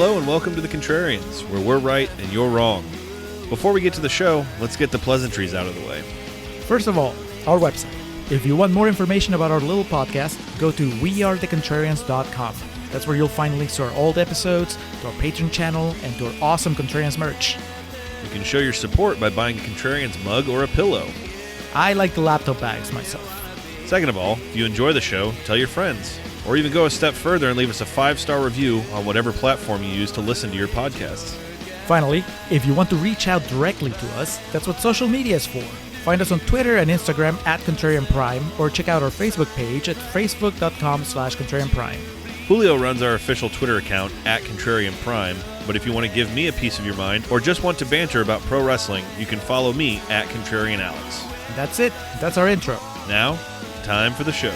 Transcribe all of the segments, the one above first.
Hello and welcome to the Contrarians, where we're right and you're wrong. Before we get to the show, let's get the pleasantries out of the way. First of all, our website. If you want more information about our little podcast, go to wearethecontrarians.com. That's where you'll find links to our old episodes, to our Patreon channel, and to our awesome Contrarians merch. You can show your support by buying a Contrarians mug or a pillow. I like the laptop bags myself. Second of all, if you enjoy the show, tell your friends. Or even go a step further and leave us a 5-star review on whatever platform you use to listen to your podcasts. Finally, if you want to reach out directly to us, that's what social media is for. Find us on Twitter and Instagram at Contrarian Prime, or check out our Facebook page at facebook.com/Contrarian Prime. Julio runs our official Twitter account at Contrarian Prime, but if you want to give me a piece of your mind or just want to banter about pro wrestling, you can follow me at Contrarian Alex. That's it. That's our intro. Now, time for the show.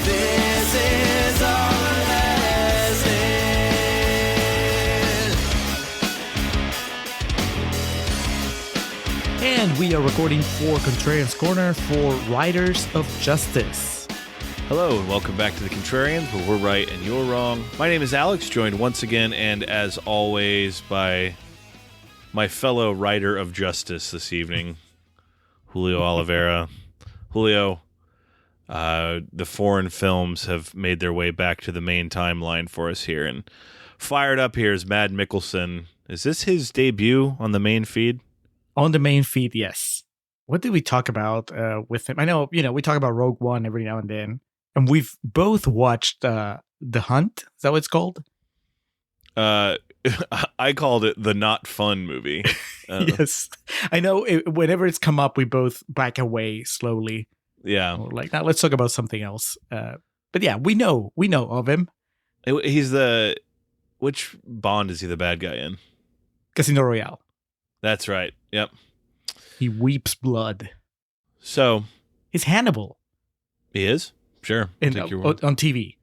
This is our lesson. And we are recording for Contrarians Corner for Riders of Justice. Hello and welcome back to the Contrarians, where we're right and you're wrong. My name is Alex, joined once again and as always by my fellow Rider of Justice this evening, Julio Oliveira. Julio, the foreign films have made their way back to the main timeline for us here, and fired up here is Mads Mikkelsen. Is this his debut on the main feed? On the main feed, yes. What did we talk about with him? I know, we talk about Rogue One every now and then, and we've both watched The Hunt. Is that what it's called? I called it the not fun movie. Yes. I know whenever it's come up, we both back away slowly. Yeah. We're like, now let's talk about something else. But yeah, we know of him. He's which Bond is he the bad guy in? Casino Royale. That's right. Yep. He weeps blood. So. He's Hannibal. He is? Sure. On TV.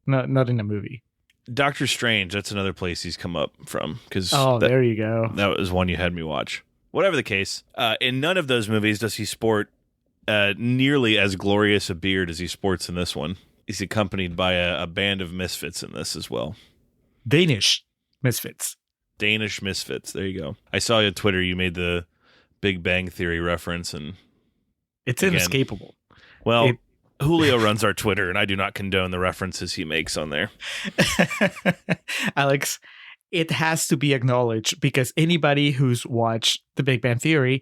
Not in a movie. Doctor Strange, that's another place he's come up from. There you go. That was one you had me watch. Whatever the case, in none of those movies does he sport nearly as glorious a beard as he sports in this one. He's accompanied by a band of misfits in this as well. Danish misfits. Danish misfits. There you go. I saw on Twitter you made the Big Bang Theory reference, and it's inescapable. Well, Julio runs our Twitter, and I do not condone the references he makes on there. Alex, it has to be acknowledged because anybody who's watched The Big Bang Theory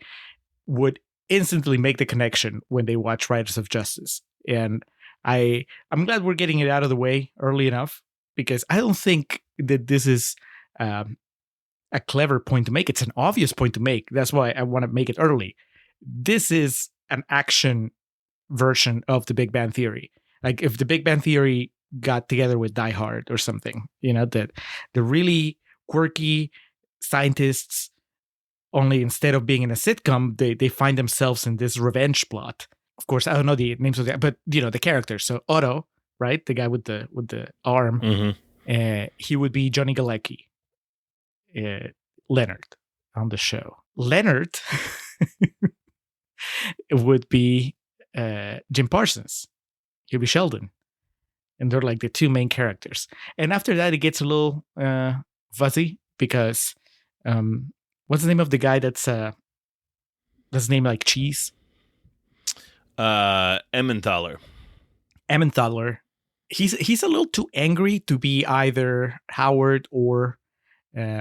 would instantly make the connection when they watch Riders of Justice. And I'm glad we're getting it out of the way early enough, because I don't think that this is a clever point to make. It's an obvious point to make. That's why I want to make it early. This is an action version of The Big Bang Theory. Like if The Big Bang Theory got together with Die Hard or something, that the really quirky scientists, only instead of being in a sitcom, they find themselves in this revenge plot. Of course, I don't know the names of but the characters. So Otto, right, the guy with the arm, he would be Johnny Galecki. Leonard on the show. Leonard would be Jim Parsons. He'll be Sheldon. And they're like the two main characters. And after that, it gets a little fuzzy because what's the name of the guy that's named like cheese? Emmenthaler. Emmenthaler. He's a little too angry to be either Howard or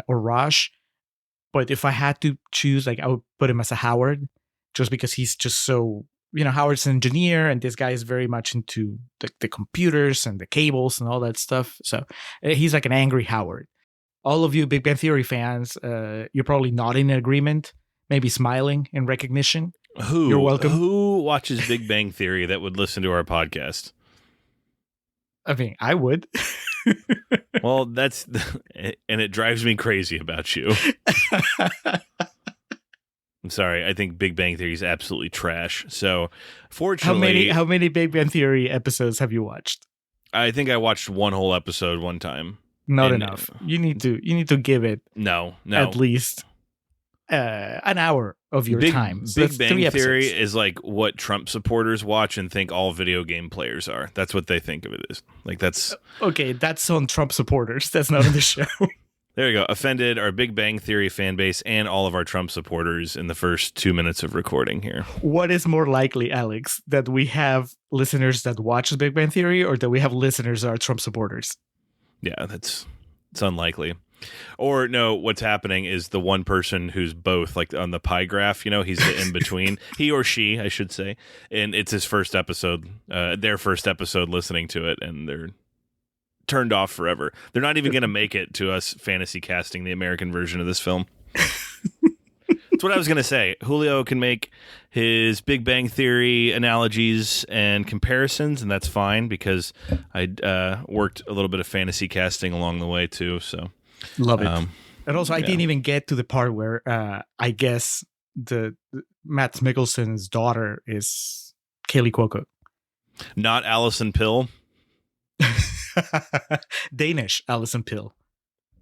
Raj. But if I had to choose, I would put him as a Howard, just because he's just so, Howard's an engineer and this guy is very much into the computers and the cables and all that stuff. So he's like an angry Howard. All of you Big Bang Theory fans, you're probably not in agreement, maybe smiling in recognition. You're welcome. Who watches Big Bang Theory that would listen to our podcast? I mean, I would. Well, and it drives me crazy about you. I'm sorry. I think Big Bang Theory is absolutely trash. So, fortunately, how many Big Bang Theory episodes have you watched? I think I watched one whole episode one time. Not enough. You need to give it no at least an hour of your time. So Big Bang Theory is like what Trump supporters watch and think all video game players are. That's what they think of it as. Like that's okay. That's on Trump supporters. That's not on the show. There you go. Offended our Big Bang Theory fan base and all of our Trump supporters in the first 2 minutes of recording here. What is more likely, Alex, that we have listeners that watch the Big Bang Theory or that we have listeners that are Trump supporters? Yeah, it's unlikely. Or no, what's happening is the one person who's both, like on the pie graph, he's the in-between. He or she, I should say. And it's his first episode, their first episode listening to it, and they're turned off forever. They're not even going to make it to us fantasy casting the American version of this film. That's what I was going to say. Julio can make his Big Bang Theory analogies and comparisons, and that's fine because I worked a little bit of fantasy casting along the way too. So love it. And also, I didn't even get to the part where I guess the Mads Mikkelsen's daughter is Kaylee Cuoco. Not Alison Pill. Danish Alison Pill.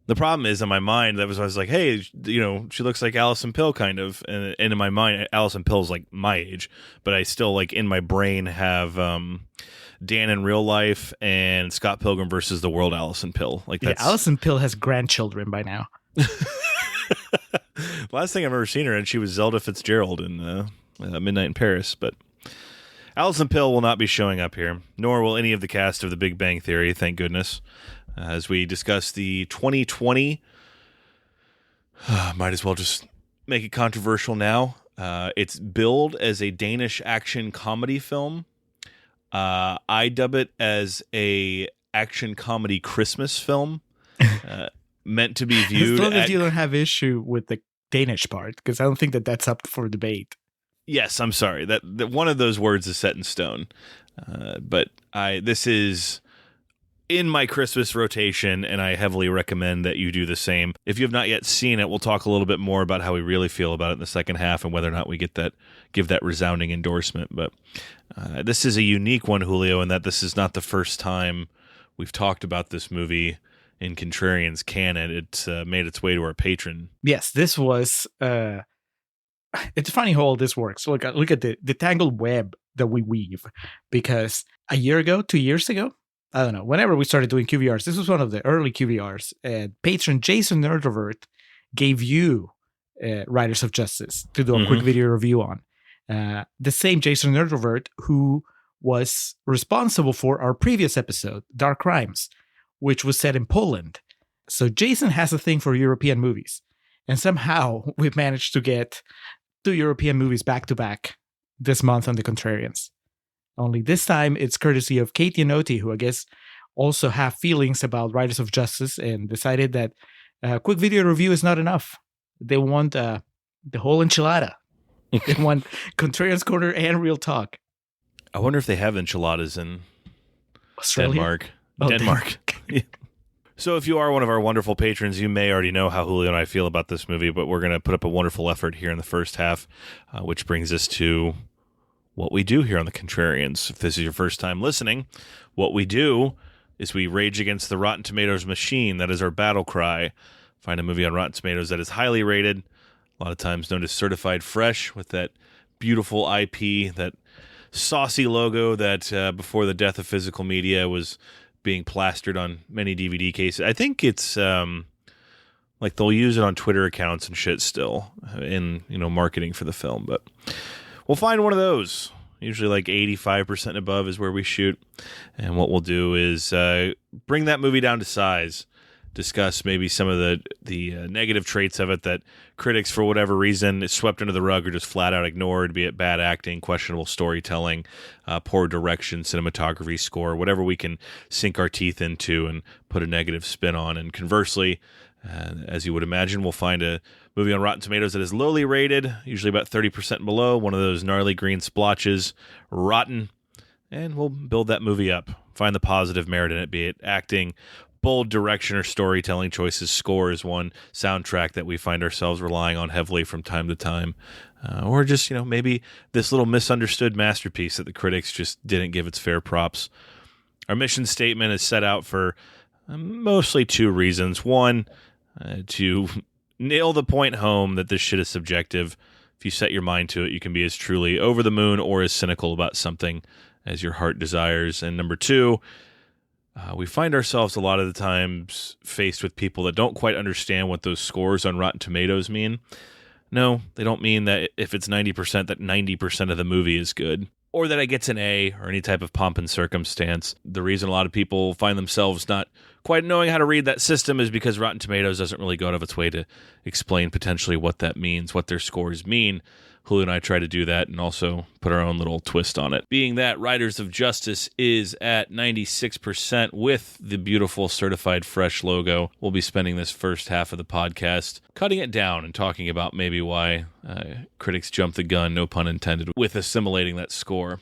The problem is in my mind, I was like, hey, she looks like Alison Pill kind of. And in my mind, Alison Pill's like my age, but I still like in my brain have Dan in Real Life and Scott Pilgrim versus the World Alison Pill. Like that's Alison Pill has grandchildren by now. Last thing I've ever seen her in, she was Zelda Fitzgerald in Midnight in Paris, but Alison Pill will not be showing up here, nor will any of the cast of The Big Bang Theory, thank goodness. As we discuss the 2020, might as well just make it controversial now. It's billed as a Danish action comedy film. I dub it as a action comedy Christmas film, meant to be viewed. As long as you don't have issue with the Danish part, because I don't think that's up for debate. Yes, I'm sorry. That one of those words is set in stone. But this is in my Christmas rotation, and I heavily recommend that you do the same. If you have not yet seen it, we'll talk a little bit more about how we really feel about it in the second half and whether or not we give that resounding endorsement. But this is a unique one, Julio, in that this is not the first time we've talked about this movie in Contrarians Canon. It's made its way to our patron. Yes, this was... it's funny how all this works. Look at the tangled web that we weave. Because a year ago, 2 years ago, I don't know, whenever we started doing QVRs, this was one of the early QVRs, and patron Jason Nerdovert gave you Riders of Justice to do a quick video review on. The same Jason Nerdovert who was responsible for our previous episode, Dark Crimes, which was set in Poland. So Jason has a thing for European movies. And somehow we've managed to get 2 European movies back to back this month on The Contrarians. Only this time it's courtesy of Katie and Oti, who I guess also have feelings about Riders of Justice and decided that a quick video review is not enough. They want the whole enchilada. They want Contrarians Corner and Real Talk. I wonder if they have enchiladas in Australia? Denmark. Oh, Denmark. So if you are one of our wonderful patrons, you may already know how Julio and I feel about this movie, but we're going to put up a wonderful effort here in the first half, which brings us to what we do here on The Contrarians. If this is your first time listening, what we do is we rage against the Rotten Tomatoes machine. That is our battle cry. Find a movie on Rotten Tomatoes that is highly rated, a lot of times known as certified fresh, with that beautiful IP, that saucy logo that before the death of physical media was being plastered on many DVD cases. I think it's like they'll use it on Twitter accounts and shit still in marketing for the film, but we'll find one of those. Usually like 85% above is where we shoot. And what we'll do is bring that movie down to size, discuss maybe some of the negative traits of it that critics, for whatever reason, is swept under the rug or just flat out ignored, be it bad acting, questionable storytelling, poor direction, cinematography, score, whatever we can sink our teeth into and put a negative spin on. And conversely, as you would imagine, we'll find a movie on Rotten Tomatoes that is lowly rated, usually about 30% below, one of those gnarly green splotches, rotten, and we'll build that movie up. Find the positive merit in it, be it acting, bold direction, or storytelling choices. Score is one. Soundtrack that we find ourselves relying on heavily from time to time. Or just, maybe this little misunderstood masterpiece that the critics just didn't give its fair props. Our mission statement is set out for mostly 2 reasons. One, to nail the point home that this shit is subjective. If you set your mind to it, you can be as truly over the moon or as cynical about something as your heart desires. And number 2, We find ourselves a lot of the times faced with people that don't quite understand what those scores on Rotten Tomatoes mean. No, they don't mean that if it's 90%, that 90% of the movie is good, or that it gets an A or any type of pomp and circumstance. The reason a lot of people find themselves not quite knowing how to read that system is because Rotten Tomatoes doesn't really go out of its way to explain potentially what that means, what their scores mean. Julio and I try to do that and also put our own little twist on it. Being that Riders of Justice is at 96% with the beautiful certified fresh logo, we'll be spending this first half of the podcast cutting it down and talking about maybe why critics jumped the gun, no pun intended, with assimilating that score.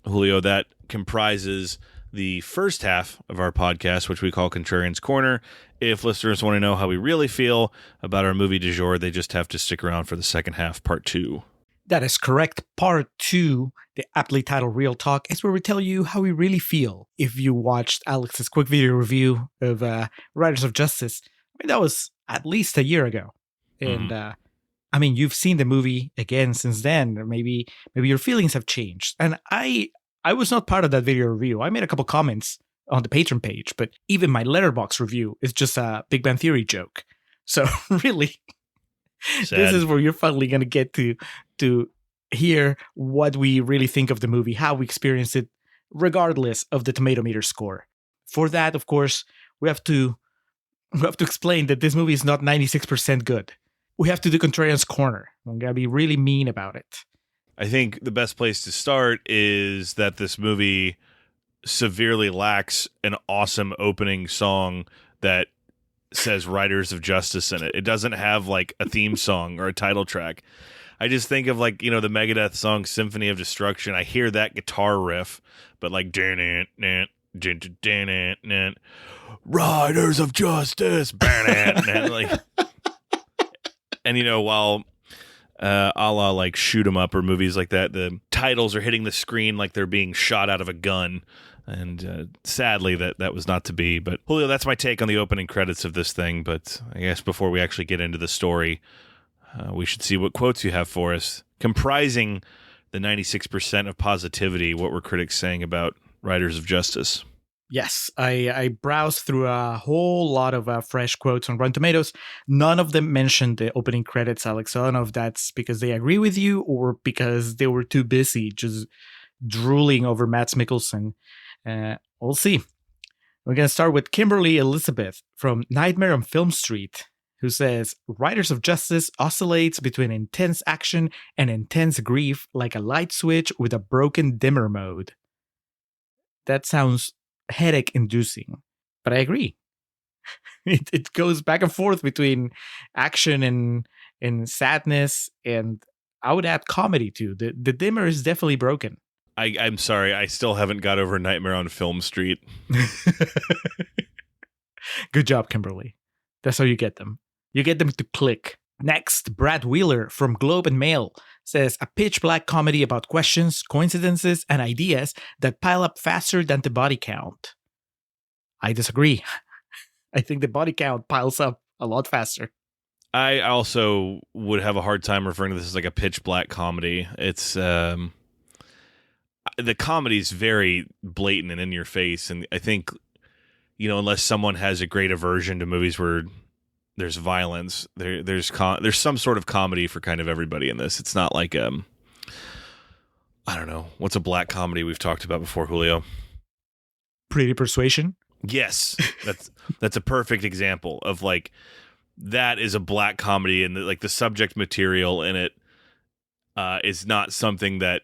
Julio, that comprises the first half of our podcast, which we call Contrarians Corner. If listeners want to know how we really feel about our movie du jour, they just have to stick around for the second half, part 2. That is correct. Part 2, the aptly titled Real Talk, is where we tell you how we really feel. If you watched Alex's quick video review of Riders of Justice, I mean, that was at least a year ago. And I mean, you've seen the movie again since then, or maybe your feelings have changed. And I was not part of that video review. I made a couple comments on the Patreon page, but even my Letterboxd review is just a Big Bang Theory joke. So really, this is where you're finally going to get to hear what we really think of the movie, how we experience it, regardless of the Tomatometer score. For that, of course, we have to explain that this movie is not 96% good. We have to do Contrarians Corner. I'm going to be really mean about it. I think the best place to start is that this movie severely lacks an awesome opening song that says Riders of Justice in it. It doesn't have like a theme song or a title track. I just think of like, the Megadeth song Symphony of Destruction. I hear that guitar riff, but like Riders of Justice, like, and while a la like Shoot 'em Up or movies like that, the titles are hitting the screen like they're being shot out of a gun. And sadly, that was not to be. But Julio, that's my take on the opening credits of this thing. But I guess before we actually get into the story, we should see what quotes you have for us. Comprising the 96% of positivity, what were critics saying about Riders of Justice? Yes, I browsed through a whole lot of fresh quotes on Rotten Tomatoes. None of them mentioned the opening credits, Alex. So I don't know if that's because they agree with you or because they were too busy just drooling over Mads Mikkelsen. We'll see. We're going to start with Kimberly Elizabeth from Nightmare on Film Street, who says, Riders of Justice oscillates between intense action and intense grief like a light switch with a broken dimmer mode. That sounds headache-inducing, but I agree. It goes back and forth between action and sadness, and I would add comedy too. The dimmer is definitely broken. I'm sorry, I still haven't got over Nightmare on Film Street. Good job, Kimberly. That's how you get them. You get them to click. Next, Brad Wheeler from Globe and Mail says, a pitch black comedy about questions, coincidences, and ideas that pile up faster than the body count. I disagree. I think the body count piles up a lot faster. I also would have a hard time referring to this as like a pitch black comedy. It's the comedy is very blatant and in your face, and I think unless someone has a great aversion to movies where there's violence, there's some sort of comedy for kind of everybody in this. It's not like I don't know, what's a black comedy we've talked about before, Julio? Pretty Persuasion. Yes, that's a perfect example of like that is a black comedy, and the subject material in it is not something that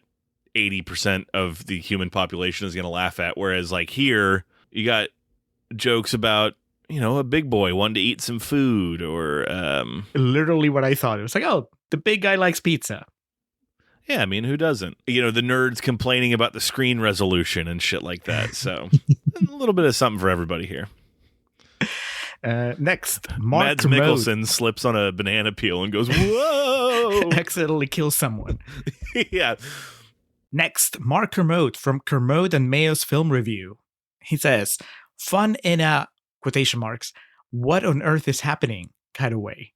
80% of the human population is going to laugh at. Whereas like here, you got jokes about, a big boy wanting to eat some food or... Literally what I thought. It was like, oh, the big guy likes pizza. Yeah, I mean, who doesn't? The nerds complaining about the screen resolution and shit like that. So a little bit of something for everybody here. Next, Mark Mads Mikkelsen slips on a banana peel and goes, whoa! Accidentally kills someone. Yeah. Next, Mark Kermode from Kermode and Mayo's Film Review. He says, fun in a, quotation marks, what on earth is happening kind of way.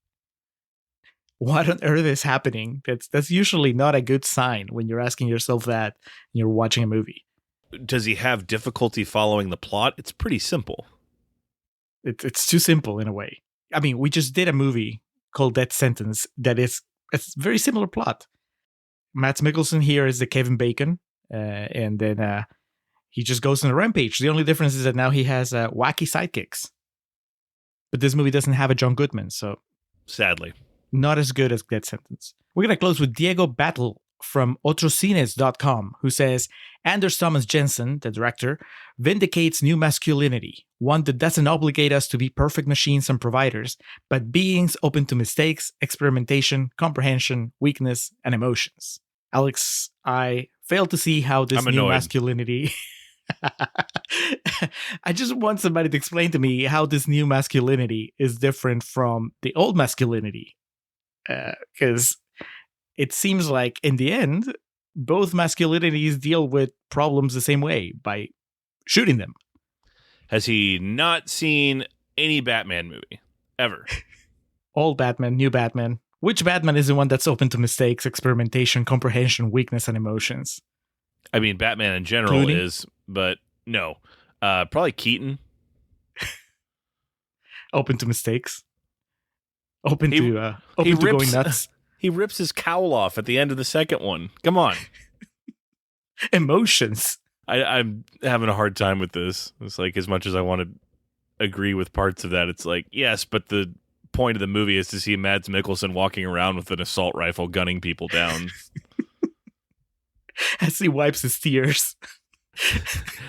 What on earth is happening? That's usually not a good sign when you're asking yourself that and you're watching a movie. Does he have difficulty following the plot? It's pretty simple. It's too simple in a way. I mean, we just did a movie called Death Sentence that is a very similar plot. Mads Mikkelsen here is the Kevin Bacon, and then he just goes on a rampage. The only difference is that now he has wacky sidekicks. But this movie doesn't have a John Goodman, so Sadly. not as good as Death Sentence. We're going to close with Diego Battle from Otrocines.com, who says, Anders Thomas Jensen, the director, vindicates new masculinity, one that doesn't obligate us to be perfect machines and providers, but beings open to mistakes, experimentation, comprehension, weakness, and emotions. Alex, I fail to see how this I'm new annoyed. masculinity... I just want somebody to explain to me how this new masculinity is different from the old masculinity. Because it seems like in the end, both masculinities deal with problems the same way, by shooting them. Has he not seen any Batman movie? Ever? Old Batman, new Batman. Which Batman is the one that's open to mistakes, experimentation, comprehension, weakness, and emotions? I mean, Batman in general Clooney? is, but no. Probably Keaton. Open to mistakes. Open He to rips- going nuts. He rips his cowl off at the end of the second one. Come on. Emotions. I'm having a hard time with this. It's like, as much as I want to agree with parts of that, it's like, yes, but the point of the movie is to see Mads Mikkelsen walking around with an assault rifle gunning people down. As he wipes his tears.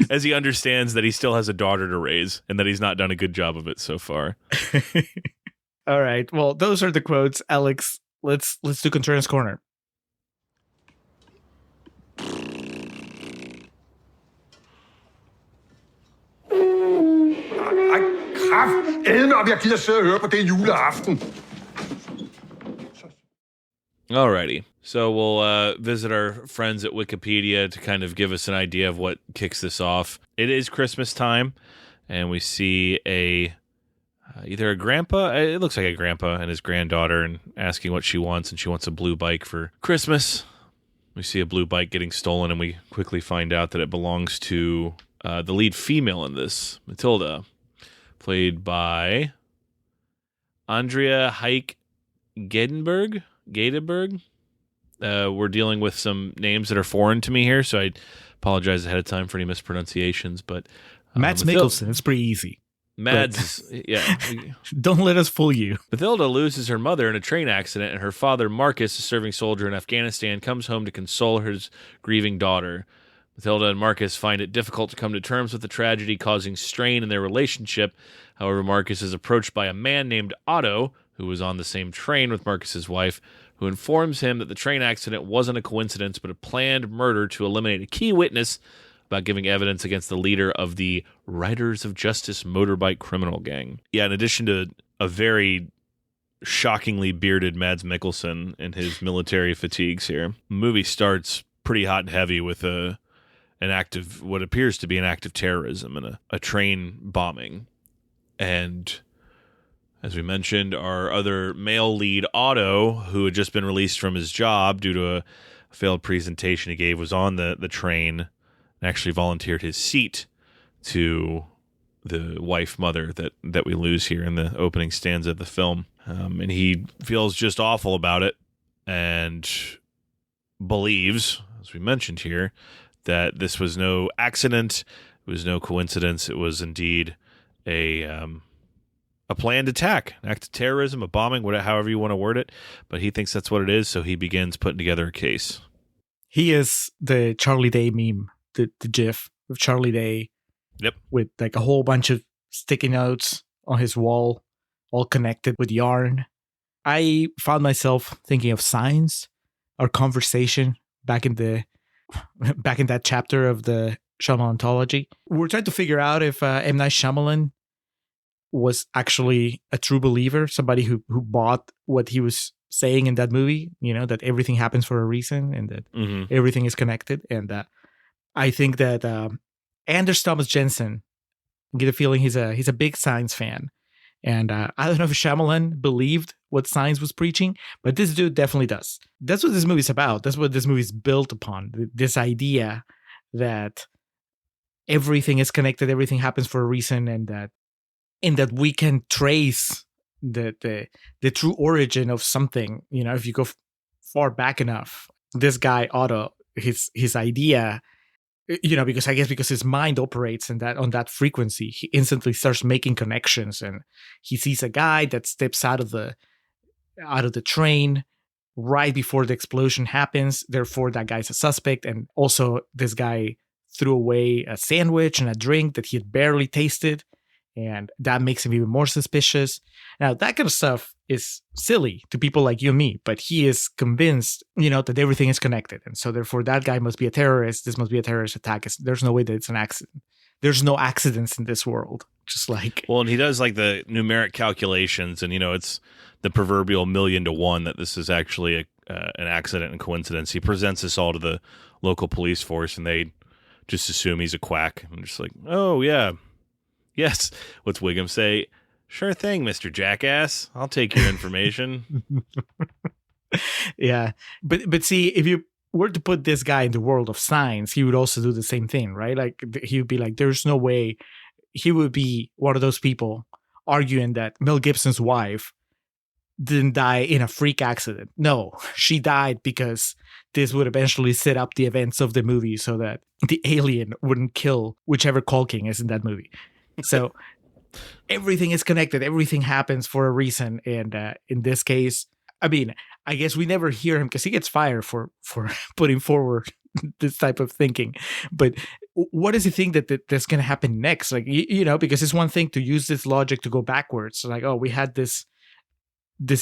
As he understands that he still has a daughter to raise and that he's not done a good job of it so far. All right. Well, those are the quotes. Alex, let's do Contrarians Corner. Ej, kraftedeme, om jeg gider sidde og høre på det juleaften. Alrighty. So we'll visit our friends at Wikipedia to kind of give us an idea of what kicks this off. It is Christmas time, and we see either a grandpa, it looks like a grandpa and his granddaughter, and asking what she wants, and she wants a blue bike for Christmas. We see a blue bike getting stolen, and we quickly find out that it belongs to the lead female in this, Matilda, played by Andrea Heike Gadenberg. We're dealing with some names that are foreign to me here, so I apologize ahead of time for any mispronunciations. But Mads Mikkelsen. It's pretty easy. Mads, yeah. Don't let us fool you. Mathilda loses her mother in a train accident, and her father, Marcus, a serving soldier in Afghanistan, comes home to console his grieving daughter. Mathilda and Marcus find it difficult to come to terms with the tragedy, causing strain in their relationship. However, Marcus is approached by a man named Otto, who was on the same train with Marcus's wife, who informs him that the train accident wasn't a coincidence, but a planned murder to eliminate a key witness about giving evidence against the leader of the Riders of Justice motorbike criminal gang. Yeah, in addition to a very shockingly bearded Mads Mikkelsen and his military fatigues here, the movie starts pretty hot and heavy with an act of what appears to be an act of terrorism and a train bombing. And as we mentioned, our other male lead, Otto, who had just been released from his job due to a failed presentation he gave, was on the train and actually volunteered his seat to the wife mother that we lose here in the opening stanza of the film. And he feels just awful about it and believes, as we mentioned here, that this was no accident, it was no coincidence, it was indeed a planned attack, an act of terrorism, a bombing, whatever, however you want to word it. But he thinks that's what it is, so he begins putting together a case. He is the Charlie Day meme, the GIF of Charlie Day. Yep. With like a whole bunch of sticky notes on his wall, all connected with yarn. I found myself thinking of Signs, our conversation back in that chapter of the Shyamalan anthology. We were trying to figure out if M. Night Shyamalan was actually a true believer, somebody who bought what he was saying in that movie, that everything happens for a reason and that everything is connected. And I think that Anders Thomas Jensen, I get a feeling he's a big Signs fan. And I don't know if Shyamalan believed what Signs was preaching, but this dude definitely does. That's what this movie's about. That's what this movie's built upon. This idea that everything is connected, everything happens for a reason, and that we can trace the true origin of something. If you go far back enough, this guy Otto, his idea, because his mind operates on that frequency, he instantly starts making connections, and he sees a guy that steps out of the train right before the explosion happens. Therefore, that guy's a suspect. And also, this guy threw away a sandwich and a drink that he had barely tasted, and that makes him even more suspicious. Now, that kind of stuff is silly to people like you and me, but he is convinced, that everything is connected. And so, therefore, that guy must be a terrorist. This must be a terrorist attack. There's no way that it's an accident. There's no accidents in this world. Just like... Well, and he does like the numeric calculations, and, it's the proverbial 1,000,000 to 1 that this is actually an accident and coincidence. He presents this all to the local police force, and they just assume he's a quack. I'm just like, oh, yeah. Yes. What's Wiggum say? Sure thing, Mr. Jackass. I'll take your information. Yeah. But see, if you were to put this guy in the world of science, he would also do the same thing, right? Like, he would be like, there's no way. He would be one of those people arguing that Mel Gibson's wife didn't die in a freak accident. No, she died because this would eventually set up the events of the movie so that the alien wouldn't kill whichever Culking is in that movie. So everything is connected. Everything happens for a reason. And in this case, I mean, I guess we never hear him because he gets fired for putting forward this type of thinking. But what does he think that's going to happen next? Like, because it's one thing to use this logic to go backwards. Like, oh, we had this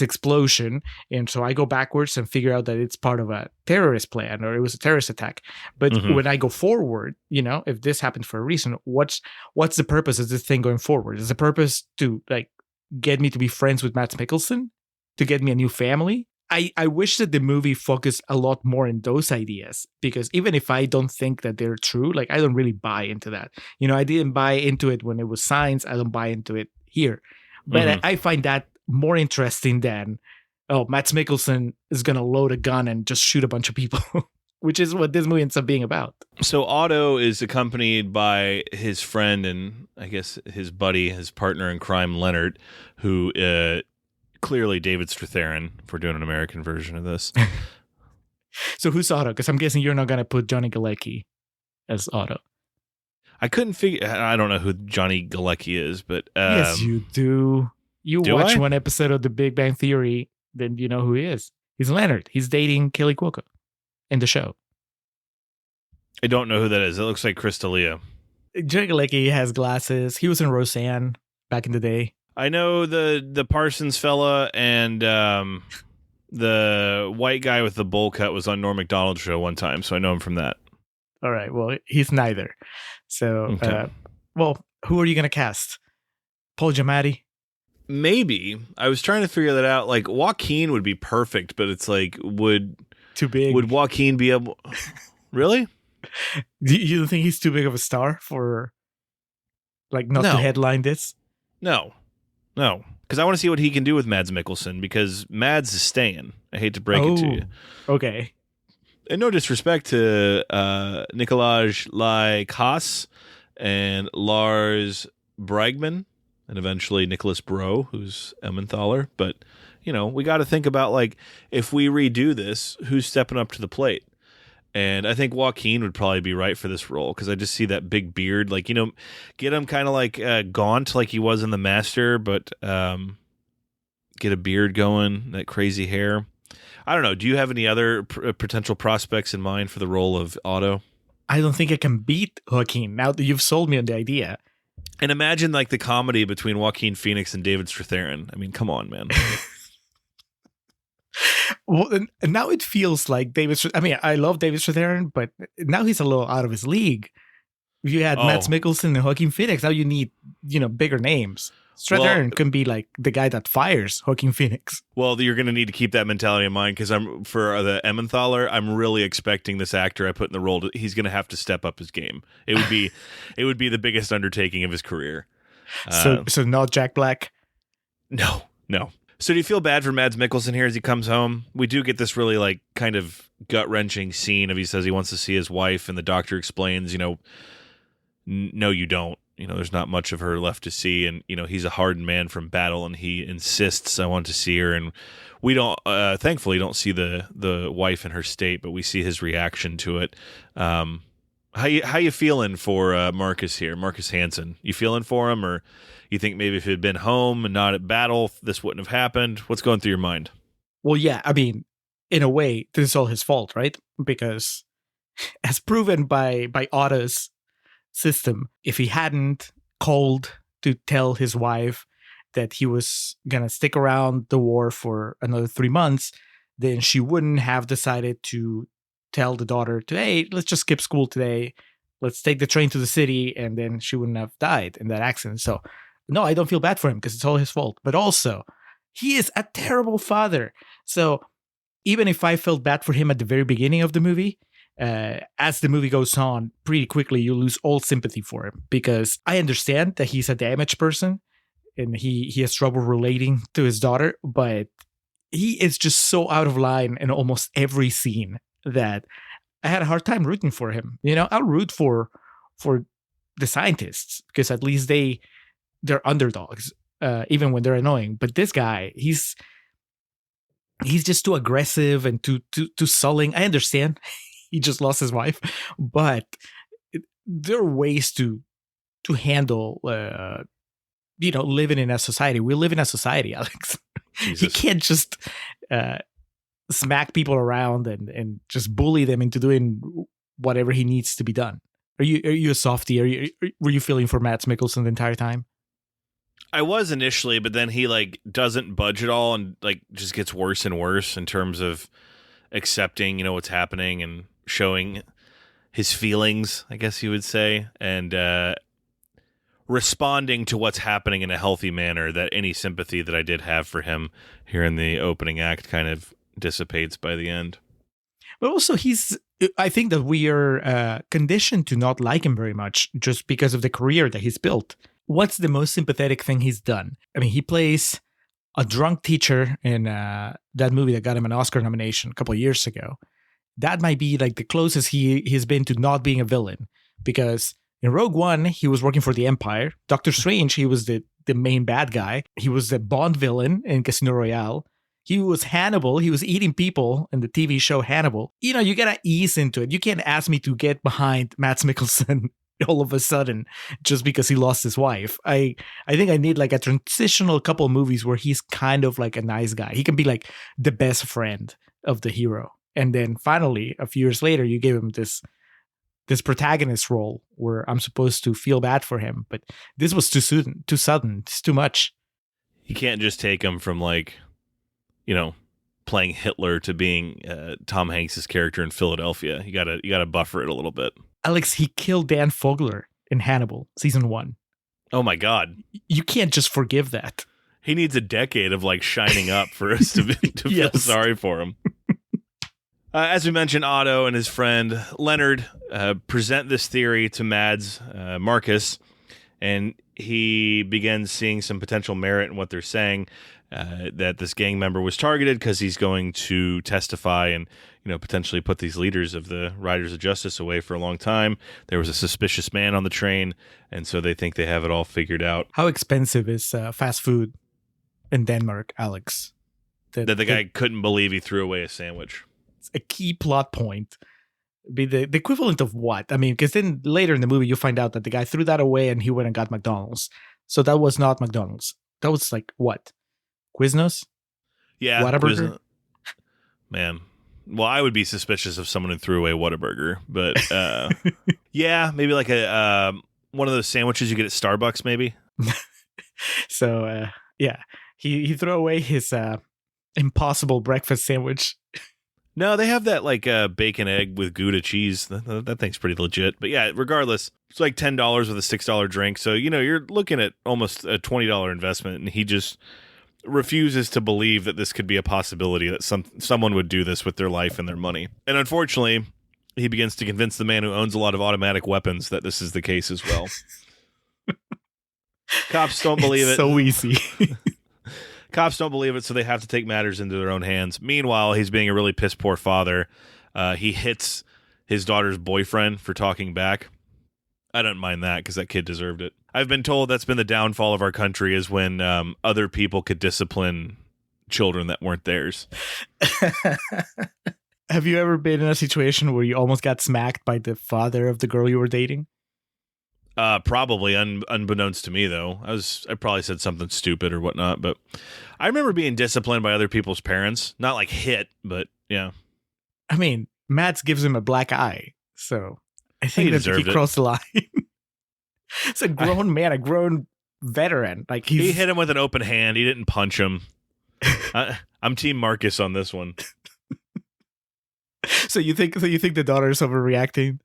explosion, and so I go backwards and figure out that it's part of a terrorist plan or it was a terrorist attack. But when I go forward, if this happened for a reason, what's the purpose of this thing going forward? Is the purpose to like get me to be friends with Mads Mikkelsen, to get me a new family? I wish that the movie focused a lot more in those ideas, because even if I don't think that they're true, like, I don't really buy into that. I didn't buy into it when it was science. I don't buy into it here. But I find that more interesting than, oh, Mads Mikkelsen is going to load a gun and just shoot a bunch of people, which is what this movie ends up being about. So Otto is accompanied by his friend and I guess his buddy, his partner in crime, Leonard, who clearly David Strathairn, if we're doing an American version of this. So who's Otto? Because I'm guessing you're not going to put Johnny Galecki as Otto. I couldn't figure... I don't know who Johnny Galecki is, but... yes, you do. You do watch I? one episode of The Big Bang Theory, then you know who he is. He's Leonard. He's dating Kelly Cuoco in the show. I don't know who that is. It looks like Chris D'Elia. Johnny Galecki has glasses. He was in Roseanne back in the day. I know the Parsons fella and the white guy with the bowl cut was on Norm Macdonald's show one time, so I know him from that. All right. Well, he's neither. So, Okay. who are you going to cast? Paul Giamatti? Maybe. I was trying to figure that out. Like, Joaquin would be perfect, but it's like, Too big. would Joaquin be able... Really? You don't think he's too big of a star for, like, not to No. headline this? No. Because I want to see what he can do with Mads Mikkelsen, because Mads is staying. I hate to break it to you. Okay. And no disrespect to Nicolaj Lai-Kaas and Lars Bregman, and eventually Nicholas Bro, who's Emmenthaler. But, we got to think about, like, if we redo this, who's stepping up to the plate? And I think Joaquin would probably be right for this role, because I just see that big beard. Like, get him kind of like gaunt like he was in The Master, but get a beard going, that crazy hair. I don't know. Do you have any other potential prospects in mind for the role of Otto? I don't think I can beat Joaquin now that you've sold me on the idea. And imagine like the comedy between Joaquin Phoenix and David Strathairn. I mean, come on, man. Well, and now it feels like I love David Strathairn, but now he's a little out of his league. If you had Mads Mikkelsen and Joaquin Phoenix, now you need, bigger names. Strathairn can be like the guy that fires Joaquin Phoenix. Well, you're going to need to keep that mentality in mind, because for the Emmenthaler, I'm really expecting this actor I put in the role. He's going to have to step up his game. It would be the biggest undertaking of his career. So not Jack Black. No. So do you feel bad for Mads Mikkelsen here as he comes home? We do get this really like kind of gut-wrenching scene of he says he wants to see his wife, and the doctor explains, no, you don't. There's not much of her left to see, and he's a hardened man from battle, and he insists, I want to see her. And we don't, thankfully, don't see the wife in her state, but we see his reaction to it. How you feeling for Marcus here, Marcus Hansen? You feeling for him, or you think maybe if he had been home and not at battle, this wouldn't have happened? What's going through your mind? Well, yeah, I mean, in a way, this is all his fault, right? Because as proven by Otto's system, if he hadn't called to tell his wife that he was gonna stick around the war for another 3 months, then she wouldn't have decided to tell the daughter to, hey, let's just skip school today, let's take the train to the city, and then she wouldn't have died in that accident. So no, I don't feel bad for him because it's all his fault. But also, he is a terrible father. So even if I felt bad for him at the very beginning of the movie, as the movie goes on, pretty quickly you lose all sympathy for him, because I understand that he's a damaged person and he has trouble relating to his daughter, but he is just so out of line in almost every scene that I had a hard time rooting for him. I'll root for the scientists because at least they're underdogs, even when they're annoying. But this guy, he's just too aggressive and too sulling. I understand. He just lost his wife, but there are ways to handle, living in a society. We live in a society, Alex. Jesus. You can't just smack people around and just bully them into doing whatever he needs to be done. Are you a softie? Were you feeling for Mads Mikkelsen the entire time? I was initially, but then he doesn't budge at all and just gets worse and worse in terms of accepting, what's happening and showing his feelings, I guess you would say, and responding to what's happening in a healthy manner. That any sympathy that I did have for him here in the opening act kind of dissipates by the end. But also, I think that we are conditioned to not like him very much just because of the career that he's built. What's the most sympathetic thing he's done? I mean, he plays a drunk teacher in that movie that got him an Oscar nomination a couple of years ago. That might be the closest he's been to not being a villain, because in Rogue One, he was working for the Empire. Doctor Strange, he was the main bad guy. He was the Bond villain in Casino Royale. He was Hannibal. He was eating people in the TV show Hannibal. You gotta ease into it. You can't ask me to get behind Mads Mikkelsen all of a sudden just because he lost his wife. I think I need a transitional couple of movies where he's kind of a nice guy. He can be the best friend of the hero. And then finally, a few years later, you gave him this protagonist role where I'm supposed to feel bad for him. But this was too soon, too sudden. It's too much. You can't just take him from playing Hitler to being Tom Hanks's character in Philadelphia. You gotta buffer it a little bit. Alex, he killed Dan Fogler in Hannibal, season 1. Oh my God. You can't just forgive that. He needs a decade of shining up for us to feel Yes. sorry for him. As we mentioned, Otto and his friend Leonard present this theory to Mads Marcus, and he begins seeing some potential merit in what they're saying, that this gang member was targeted because he's going to testify and potentially put these leaders of the Riders of Justice away for a long time. There was a suspicious man on the train, and so they think they have it all figured out. How expensive is fast food in Denmark, Alex? That the guy couldn't believe he threw away a sandwich. It's a key plot point. Be the equivalent of what? I mean, because then later in the movie, you find out that the guy threw that away and he went and got McDonald's. So that was not McDonald's. That was what? Quiznos? Yeah. Whataburger? Man. Well, I would be suspicious of someone who threw away Whataburger, but yeah, maybe a one of those sandwiches you get at Starbucks, maybe. So yeah, he threw away his impossible breakfast sandwich. No, they have that bacon egg with Gouda cheese. That thing's pretty legit. But yeah, regardless, it's $10 with a $6 drink. So you're looking at almost a $20 investment, and he just refuses to believe that this could be a possibility, that someone would do this with their life and their money. And unfortunately, he begins to convince the man who owns a lot of automatic weapons that this is the case as well. Cops don't believe it. So easy. Cops don't believe it, so they have to take matters into their own hands. Meanwhile, he's being a really piss-poor father. He hits his daughter's boyfriend for talking back. I don't mind that because that kid deserved it. I've been told that's been the downfall of our country is when other people could discipline children that weren't theirs. Have you ever been in a situation where you almost got smacked by the father of the girl you were dating? Probably unbeknownst to me, though. I probably said something stupid or whatnot, but I remember being disciplined by other people's parents. Not like hit, but yeah. I mean, Mads gives him a black eye, so I think he crossed the line. It's a grown man, a grown veteran. Like he hit him with an open hand. He didn't punch him. I'm Team Marcus on this one. So you think the daughter is overreacting?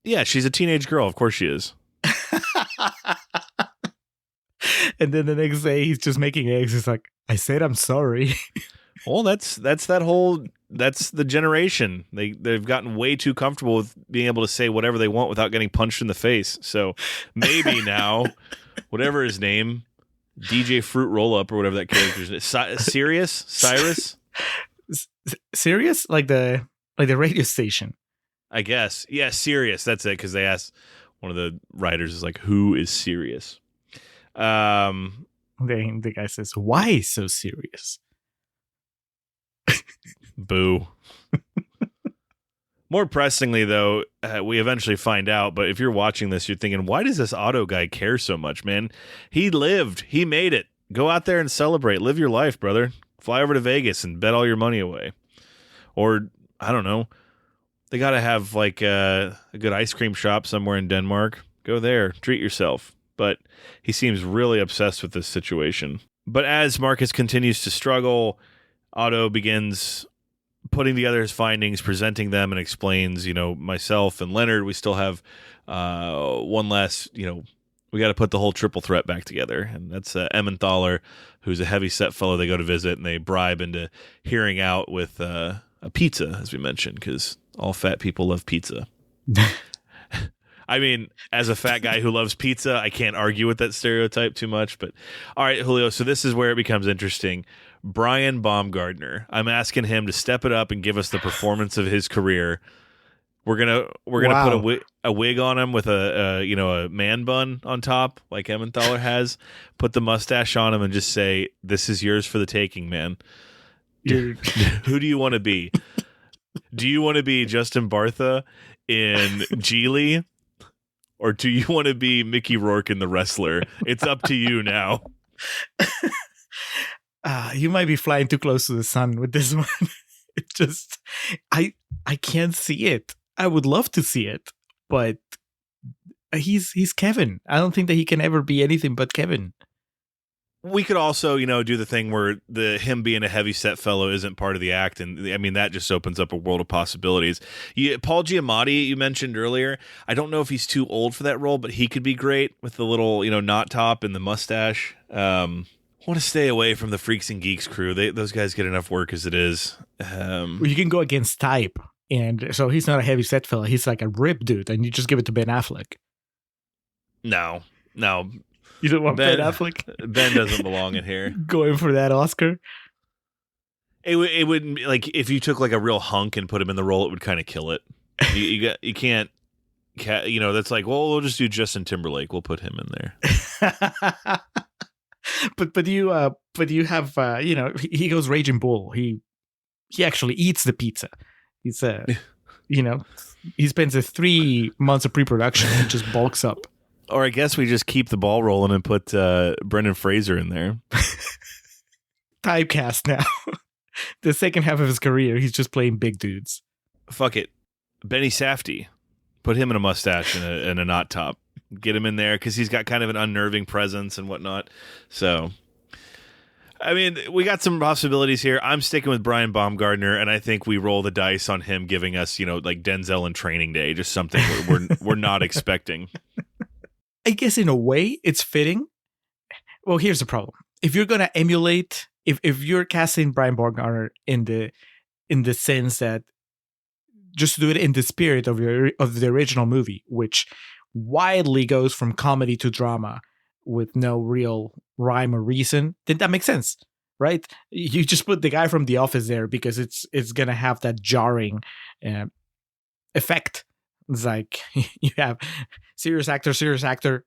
Yeah, she's a teenage girl. Of course she is. And then the next day he's just making eggs. He's like, I said I'm sorry. Well, that's the generation. They've gotten way too comfortable with being able to say whatever they want without getting punched in the face. So maybe now, whatever his name, DJ Fruit Roll Up or whatever that character's name, Cyrus, Sirius, like the radio station. I guess. Yeah, Sirius. That's it. Because they asked one of the writers is like, who is Sirius? The guy says, why so serious? Boo. More pressingly, though, we eventually find out, but if you're watching this, you're thinking, why does this Otto guy care so much, man? He lived. He made it. Go out there and celebrate. Live your life, brother. Fly over to Vegas and bet all your money away. Or, I don't know. They got to have like a good ice cream shop somewhere in Denmark. Go there. Treat yourself. But he seems really obsessed with this situation. But as Marcus continues to struggle, Otto begins putting together his findings, presenting them, and explains, myself and Leonard, we still have one last, we got to put the whole triple threat back together. And that's Emmenthaler, who's a heavy-set fellow they go to visit, and they bribe into hearing out with a pizza, as we mentioned, because all fat people love pizza. I mean, as a fat guy who loves pizza, I can't argue with that stereotype too much. But all right, Julio, so this is where it becomes interesting. Brian Baumgartner, I'm asking him to step it up and give us the performance of his career. We're gonna put a wig on him with a man bun on top, like Emmenthaler has. Put the mustache on him and just say, "This is yours for the taking, man." Dude. Who do you want to be? Do you want to be Justin Bartha in Geely? Or do you want to be Mickey Rourke in The Wrestler? It's up to you now. You might be flying too close to the sun with this one. It just, I can't see it. I would love to see it, but he's Kevin. I don't think that he can ever be anything but Kevin. We could also, do the thing where him being a heavy-set fellow isn't part of the act, and I mean that just opens up a world of possibilities. Paul Giamatti, you mentioned earlier. I don't know if he's too old for that role, but he could be great with the little, knot top and the mustache. I want to stay away from the Freaks and Geeks crew. Those guys get enough work as it is. Well, you can go against type, and so he's not a heavy-set fella. He's like a ripped dude, and you just give it to Ben Affleck. No. You don't want Ben Affleck? Ben doesn't belong in here. Going for that Oscar? It wouldn't, like, if you took like a real hunk and put him in the role, it would kind of kill it. You can't, that's like, well, we'll just do Justin Timberlake. We'll put him in there. but you have he goes Raging Bull. He actually eats the pizza. He's he spends 3 months of pre-production and just bulks up. Or I guess we just keep the ball rolling and put Brendan Fraser in there. Typecast now. The second half of his career, he's just playing big dudes. Fuck it. Benny Safdie. Put him in a mustache and a knot top. Get him in there because he's got kind of an unnerving presence and whatnot. So, I mean, we got some possibilities here. I'm sticking with Brian Baumgartner, and I think we roll the dice on him giving us, like Denzel in Training Day, just something we're not expecting. I guess in a way it's fitting. Well, here's the problem. If you're going to emulate, if you're casting Brian Baumgartner in the sense that just do it in the spirit of the original movie, which widely goes from comedy to drama with no real rhyme or reason, then that makes sense, right? You just put the guy from The Office there because it's going to have that jarring effect It's like you have serious actor,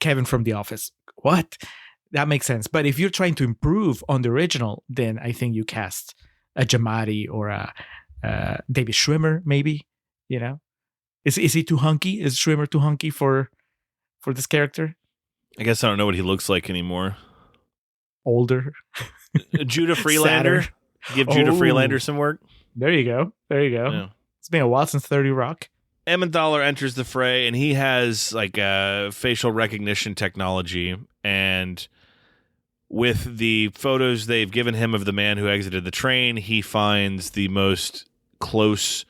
Kevin from The Office. What? That makes sense. But if you're trying to improve on the original, then I think you cast a Giamatti or a David Schwimmer, maybe. You know, is he too hunky? Is Schwimmer too hunky for this character? I guess I don't know what he looks like anymore. Older. Judah Freelander. Give Judah Freelander some work. There you go. Yeah. It's been a while since 30 Rock. Emmenthaler enters the fray, and he has like facial recognition technology. And with the photos they've given him of the man who exited the train, he finds the most close.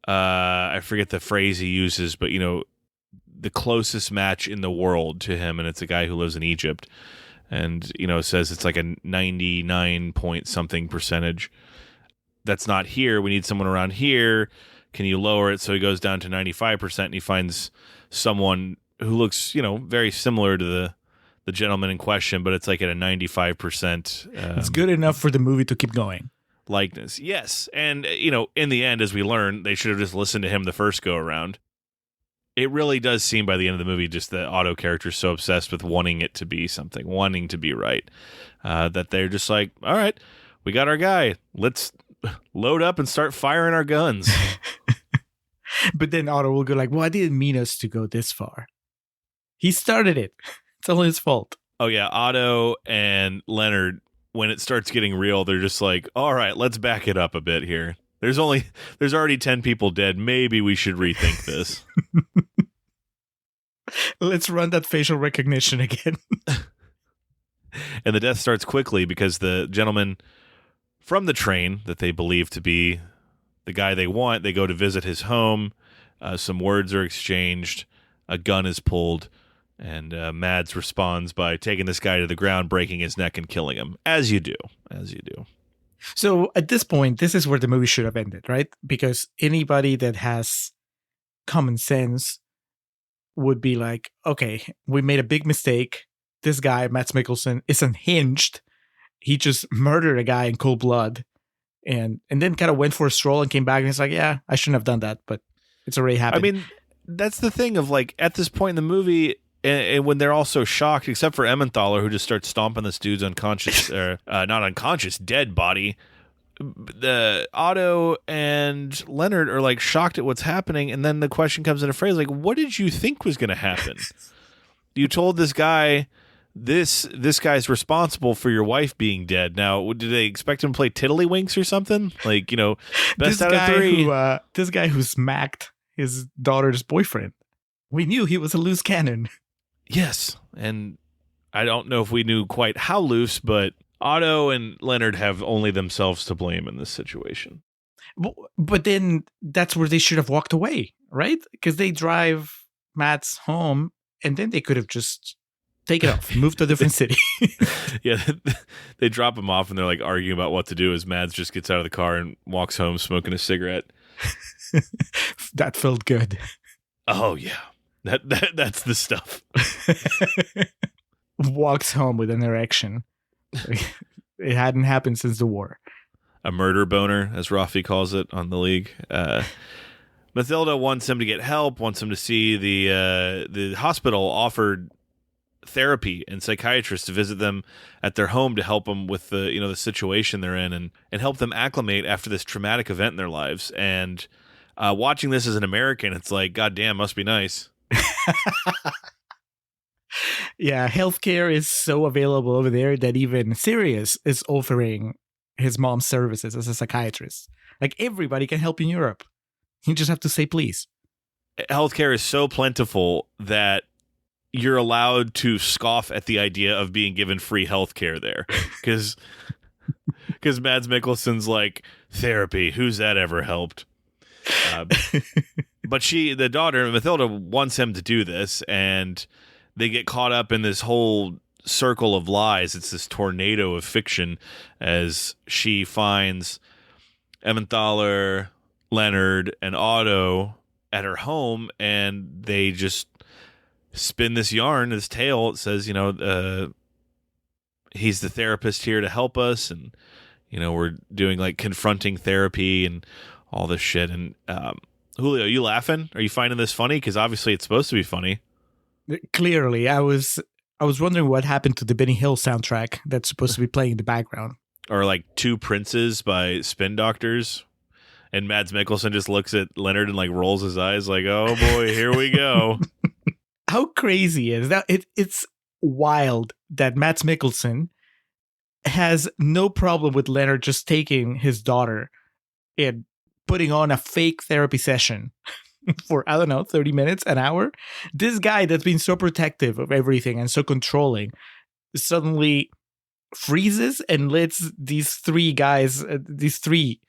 I forget the phrase he uses, but the closest match in the world to him, and it's a guy who lives in Egypt. And, says it's like a 99 point something percentage. That's not here. We need someone around here. Can you lower it? So he goes down to 95%, and he finds someone who looks, very similar to the gentleman in question, but it's like at a 95%. It's good enough for the movie to keep going. Likeness. Yes. And, in the end, as we learn, they should have just listened to him the first go around. It really does seem by the end of the movie just the Otto character is so obsessed with wanting it to be something, wanting to be right, that they're just like, all right, we got our guy. Let's load up and start firing our guns. But then Otto will go like, well, I didn't mean us to go this far. He started it. It's all his fault. Oh, yeah. Otto and Leonard, when it starts getting real, they're just like, all right, let's back it up a bit here. There's already 10 people dead. Maybe we should rethink this. Let's run that facial recognition again. And the death starts quickly because the gentleman from the train that they believe to be the guy they want, they go to visit his home. Some words are exchanged. A gun is pulled. And Mads responds by taking this guy to the ground, breaking his neck, and killing him. As you do. So at this point, this is where the movie should have ended, right? Because anybody that has common sense would be like, okay, we made a big mistake. This guy, Mads Mikkelsen, is unhinged. He just murdered a guy in cold blood and then kind of went for a stroll and came back and he's like, yeah, I shouldn't have done that, but it's already happened. I mean, that's the thing of like, at this point in the movie, and when they're all so shocked, except for Emmenthaler, who just starts stomping this dude's unconscious, or not unconscious, dead body, the Otto and Leonard are like shocked at what's happening, and then the question comes in a phrase like, what did you think was going to happen? You told this guy this guy's responsible for your wife being dead. Now, did they expect him to play Tiddlywinks or something? Like, best out of three. This guy who smacked his daughter's boyfriend. We knew he was a loose cannon. Yes, and I don't know if we knew quite how loose, but Otto and Leonard have only themselves to blame in this situation. But then that's where they should have walked away, right? Because they drive Matt's home, and then they could have just taken off, moved to a different city. Yeah, they drop him off, and they're like arguing about what to do as Mads just gets out of the car and walks home smoking a cigarette. That felt good. Oh, yeah. That's the stuff. Walks home with an erection. It hadn't happened since the war. A murder boner, as Rafi calls it on the league. Mathilda wants him to get help, wants him to see the hospital offered therapy and psychiatrists to visit them at their home to help them with the situation they're in and help them acclimate after this traumatic event in their lives. And watching this as an American, it's like, God damn, must be nice. Yeah, healthcare is so available over there that even Sirius is offering his mom's services as a psychiatrist. Like, everybody can help in Europe. You just have to say please. Healthcare is so plentiful that you're allowed to scoff at the idea of being given free healthcare there. Because Mads Mikkelsen's like, therapy, who's that ever helped? But the daughter, Mathilda, wants him to do this, and they get caught up in this whole circle of lies. It's this tornado of fiction as she finds Emmenthaler, Leonard, and Otto at her home, and they just spin this yarn, this tale. It says, he's the therapist here to help us, and, we're doing like confronting therapy and all this shit. And Julio, you laughing? Are you finding this funny? Because obviously it's supposed to be funny. Clearly, I was wondering what happened to the Benny Hill soundtrack that's supposed to be playing in the background. Or like Two Princes by Spin Doctors. And Mads Mikkelsen just looks at Leonard and like rolls his eyes like, oh boy, here we go. How crazy is that? It's wild that Mads Mikkelsen has no problem with Leonard just taking his daughter and putting on a fake therapy session for, I don't know, 30 minutes, an hour. This guy that's been so protective of everything and so controlling suddenly freezes and lets these three guys, wacky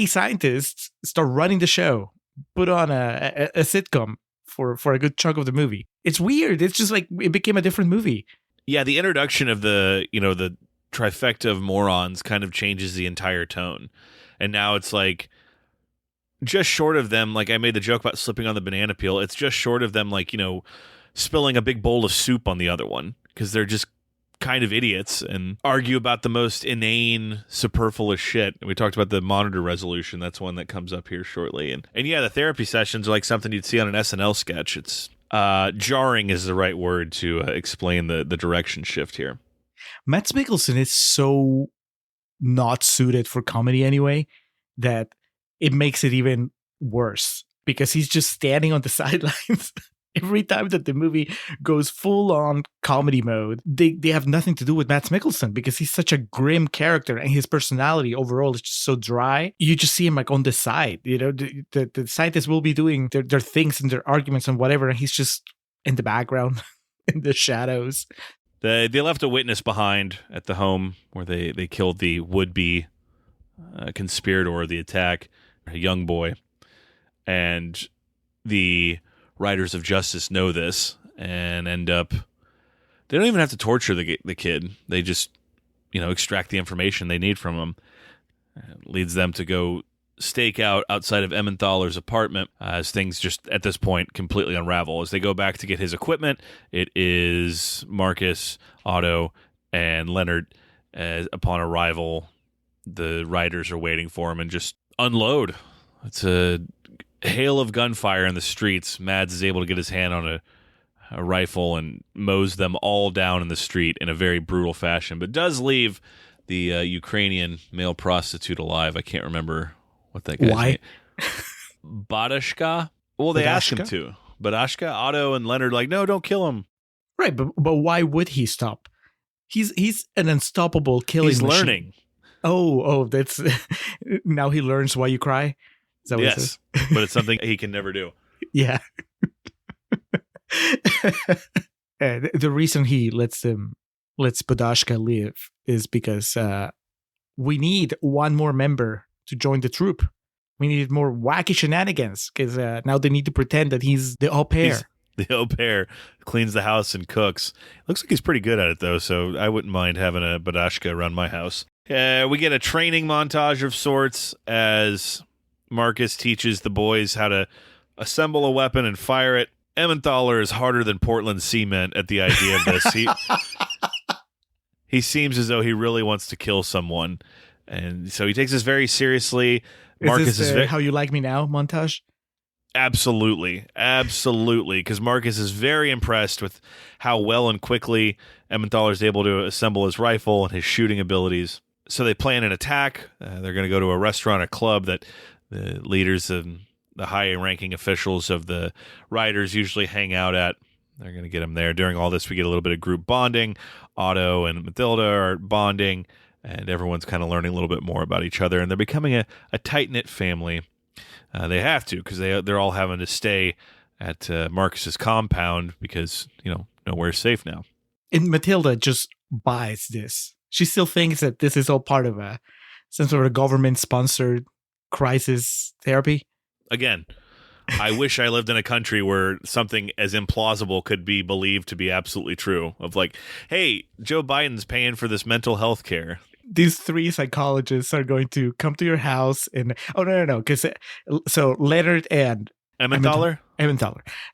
scientists start running the show, put on a sitcom for a good chunk of the movie. It's weird. It's just like it became a different movie. Yeah, the introduction of the trifecta of morons kind of changes the entire tone. And now it's like just short of them, like I made the joke about slipping on the banana peel, it's just short of them like, spilling a big bowl of soup on the other one because they're just kind of idiots and argue about the most inane, superfluous shit. And we talked about the monitor resolution. That's one that comes up here shortly. And yeah, the therapy sessions are like something you'd see on an SNL sketch. It's jarring is the right word to explain the direction shift here. Mads Mikkelsen is so not suited for comedy anyway that it makes it even worse because he's just standing on the sidelines. Every time that the movie goes full on comedy mode, they have nothing to do with Mads Mikkelsen because he's such a grim character and his personality overall is just so dry. You just see him like on the side, the scientists will be doing their things and their arguments and whatever, and he's just in the background in the shadows. They left a witness behind at the home where they killed the would-be conspirator of the attack, a young boy, and the Riders of Justice know this and end up. They don't even have to torture the kid. They just, extract the information they need from him. It leads them to go stake out outside of Emmenthaler's apartment as things just at this point completely unravel. As they go back to get his equipment, it is Marcus, Otto, and Leonard. Upon arrival, the riders are waiting for him and just unload. It's a hail of gunfire in the streets. Mads is able to get his hand on a rifle and mows them all down in the street in a very brutal fashion, but does leave the Ukrainian male prostitute alive. I can't remember what that guy's name. Badashka? Well, they asked him to. Badashka, Otto, and Leonard like, no, don't kill him. Right, but why would he stop? He's an unstoppable killing machine. He's learning. Oh, that's now he learns why you cry. Is that what yes, but it's something he can never do. Yeah. The reason he lets Badashka live is because we need one more member to join the troop. We need more wacky shenanigans because now they need to pretend that he's the au pair. The au pair cleans the house and cooks. Looks like he's pretty good at it, though, so I wouldn't mind having a Badashka around my house. We get a training montage of sorts as Marcus teaches the boys how to assemble a weapon and fire it. Emmenthaler is harder than Portland cement at the idea of this. He seems as though he really wants to kill someone, and so he takes this very seriously. Marcus is How You Like Me Now montage? Absolutely, because Marcus is very impressed with how well and quickly Emmenthaler is able to assemble his rifle and his shooting abilities. So they plan an attack. They're going to go to a restaurant, a club that the leaders and the high-ranking officials of the riders usually hang out at. They're going to get them there. During all this, we get a little bit of group bonding. Otto and Matilda are bonding, and everyone's kind of learning a little bit more about each other, and they're becoming a tight-knit family. They have to, because they're all having to stay at Marcus's compound because, nowhere's safe now. And Matilda just buys this. She still thinks that this is all part of some sort of government-sponsored crisis therapy. Again, I wish I lived in a country where something as implausible could be believed to be absolutely true. Of like, hey, Joe Biden's paying for this mental health care. These three psychologists are going to come to your house and... Oh, no. So Leonard and... Emmenthaler?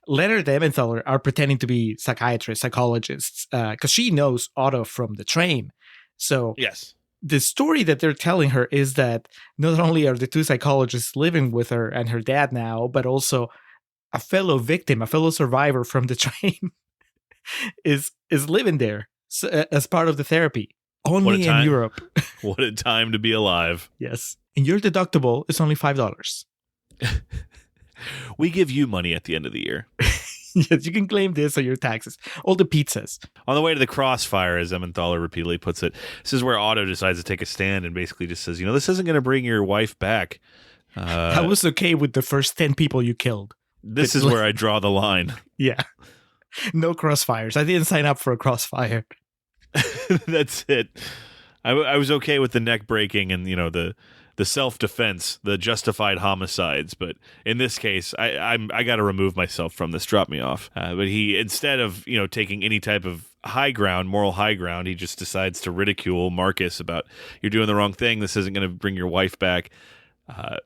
Leonard and Emmenthaler are pretending to be psychiatrists, psychologists, because she knows Otto from the train. So yes, the story that they're telling her is that not only are the two psychologists living with her and her dad now, but also a fellow victim, a fellow survivor from the train is living there as part of the therapy. Only in Europe. What a time to be alive. Yes. And your deductible is only $5. We give you money at the end of the year. Yes, you can claim this on your taxes. All the pizzas. On the way to the crossfire, as Emmenthaler repeatedly puts it, this is where Otto decides to take a stand and basically just says, this isn't going to bring your wife back. I was okay with the first 10 people you killed. This is where I draw the line. Yeah. No crossfires. I didn't sign up for a crossfire. That's it. I was okay with the neck breaking and, the self-defense, the justified homicides. But in this case, I got to remove myself from this. Drop me off. But he, instead of, taking any type of moral high ground, he just decides to ridicule Marcus about, you're doing the wrong thing. This isn't going to bring your wife back.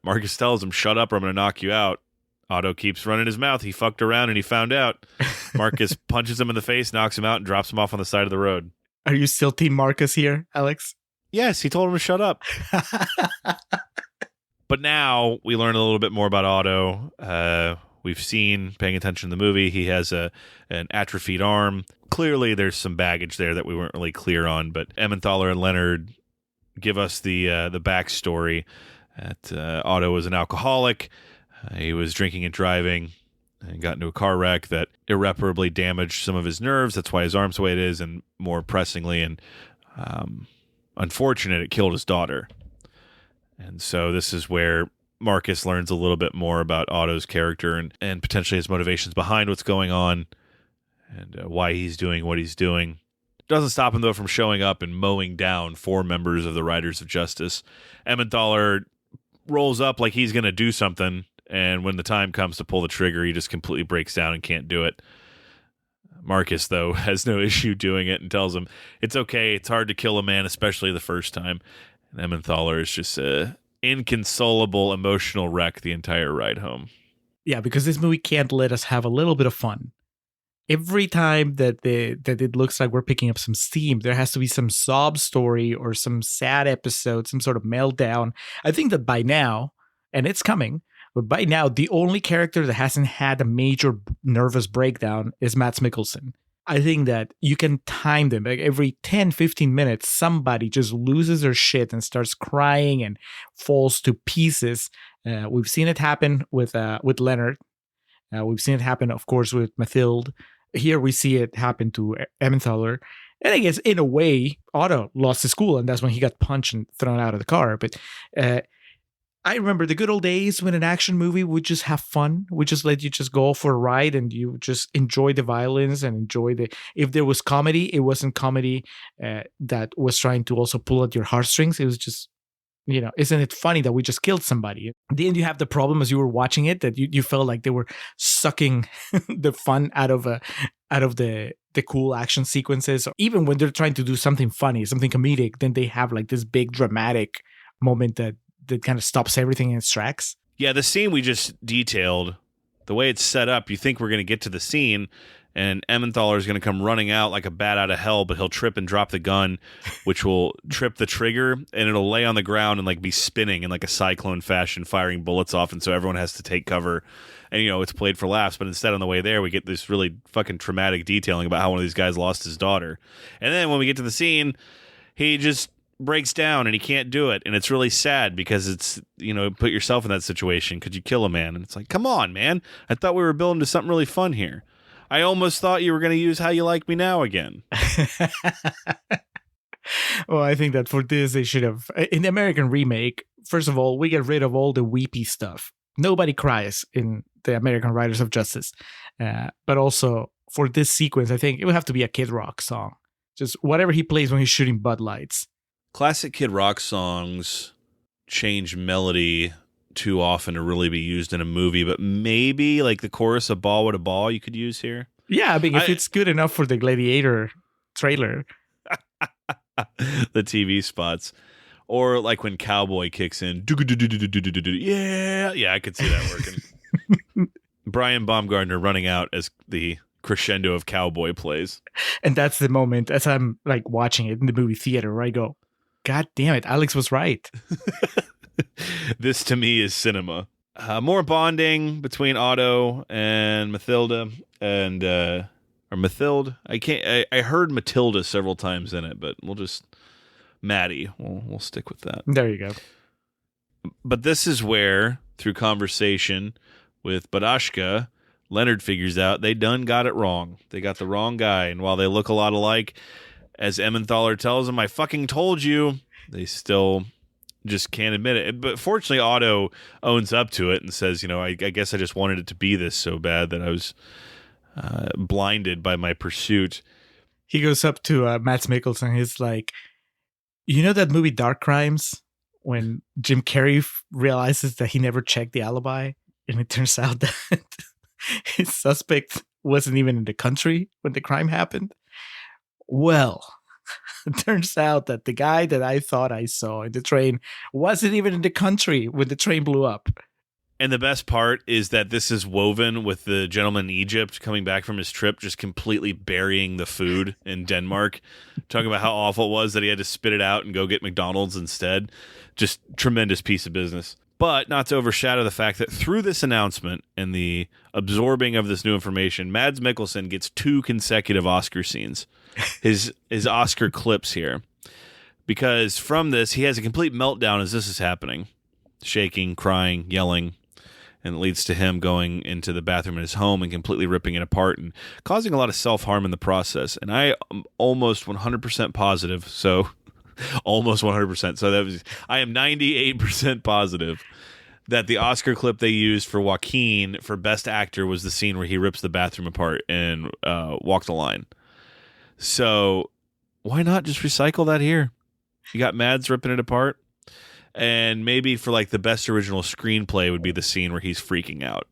Marcus tells him, shut up or I'm going to knock you out. Otto keeps running his mouth. He fucked around and he found out. Marcus punches him in the face, knocks him out, and drops him off on the side of the road. Are you still Team Marcus here, Alex? Yes, he told him to shut up. But now we learn a little bit more about Otto. We've seen, paying attention to the movie, he has an atrophied arm. Clearly, there's some baggage there that we weren't really clear on. But Emmenthaler and Leonard give us the backstory. That Otto was an alcoholic. He was drinking and driving and got into a car wreck that irreparably damaged some of his nerves. That's why his arm's the way it is, and more pressingly and unfortunate, it killed his daughter. And so this is where Marcus learns a little bit more about Otto's character and potentially his motivations behind what's going on and why he's doing what he's doing. Doesn't stop him, though, from showing up and mowing down 4 members of the Riders of Justice. Emmenthaler rolls up like he's going to do something, and when the time comes to pull the trigger, he just completely breaks down and can't do it. Marcus, though, has no issue doing it and tells him, it's okay, it's hard to kill a man, especially the first time. And Emmenthaler is just an inconsolable emotional wreck the entire ride home. Yeah, because this movie can't let us have a little bit of fun. Every time that it looks like we're picking up some steam, there has to be some sob story or some sad episode, some sort of meltdown. I think that by now, and it's coming, but by now, the only character that hasn't had a major nervous breakdown is Mads Mikkelsen. I think that you can time them. Like every 10, 15 minutes, somebody just loses their shit and starts crying and falls to pieces. We've seen it happen with Leonard. We've seen it happen, of course, with Mathilde. Here we see it happen to Emmenthaler. And I guess, in a way, Otto lost his cool, and that's when he got punched and thrown out of the car. But I remember the good old days when an action movie would just have fun. Would just let you just go for a ride and you just enjoy the violence and enjoy if there was comedy, it wasn't comedy that was trying to also pull at your heartstrings. It was just, isn't it funny that we just killed somebody? Then you have the problem as you were watching it that you felt like they were sucking the fun out of the cool action sequences. Even when they're trying to do something funny, something comedic, then they have like this big dramatic moment that kind of stops everything in its tracks. Yeah, the scene we just detailed, the way it's set up, you think we're going to get to the scene and Emmenthaler is going to come running out like a bat out of hell, but he'll trip and drop the gun, which will trip the trigger, and it'll lay on the ground and like be spinning in like a cyclone fashion, firing bullets off, and so everyone has to take cover. And, it's played for laughs, but instead on the way there, we get this really fucking traumatic detailing about how one of these guys lost his daughter. And then when we get to the scene, he just breaks down and he can't do it, and it's really sad because it's, put yourself in that situation. Could you kill a man? And it's like, come on, man, I thought we were building to something really fun here. I almost thought you were going to use How You Like Me Now again. Well, I think that for this they should have, in the American remake, first of all, we get rid of all the weepy stuff. Nobody cries in the American Riders of Justice, but also for this sequence I think it would have to be a Kid Rock song, just whatever he plays when he's shooting Bud Lights. Classic Kid Rock songs change melody too often to really be used in a movie, but maybe like the chorus of Ball with a Ball you could use here. Yeah, I mean, if it's good enough for the Gladiator trailer. The TV spots. Or like when Cowboy kicks in. Yeah, I could see that working. Brian Baumgartner running out as the crescendo of Cowboy plays. And that's the moment as I'm like watching it in the movie theater where I go, God damn it. Alex was right. This to me is cinema. More bonding between Otto and Mathilda and or Mathilde. I heard Matilda several times in it, but we'll just Maddie. We'll stick with that. There you go. But this is where, through conversation with Badashka, Leonard figures out they done got it wrong. They got the wrong guy, and while they look a lot alike, as Emmenthaler tells him, "I fucking told you," they still just can't admit it. But fortunately, Otto owns up to it and says, I guess I just wanted it to be this so bad that I was blinded by my pursuit. He goes up to Mads Mikkelsen. He's like, you know that movie Dark Crimes? When Jim Carrey realizes that he never checked the alibi, and it turns out that his suspect wasn't even in the country when the crime happened. Well, it turns out that the guy that I thought I saw in the train wasn't even in the country when the train blew up. And the best part is that this is woven with the gentleman in Egypt coming back from his trip, just completely burying the food in Denmark, talking about how awful it was that he had to spit it out and go get McDonald's instead. Just tremendous piece of business. But not to overshadow the fact that through this announcement and the absorbing of this new information, Mads Mikkelsen gets 2 consecutive Oscar scenes. His Oscar clips here. Because from this, he has a complete meltdown as this is happening. Shaking, crying, yelling. And it leads to him going into the bathroom in his home and completely ripping it apart and causing a lot of self-harm in the process. And I am almost 100% positive, so almost 100%. So I am 98% positive that the Oscar clip they used for Joaquin for Best Actor was the scene where he rips the bathroom apart and Walk the Line. So why not just recycle that here? You got Mads ripping it apart. And maybe for like the best original screenplay would be the scene where he's freaking out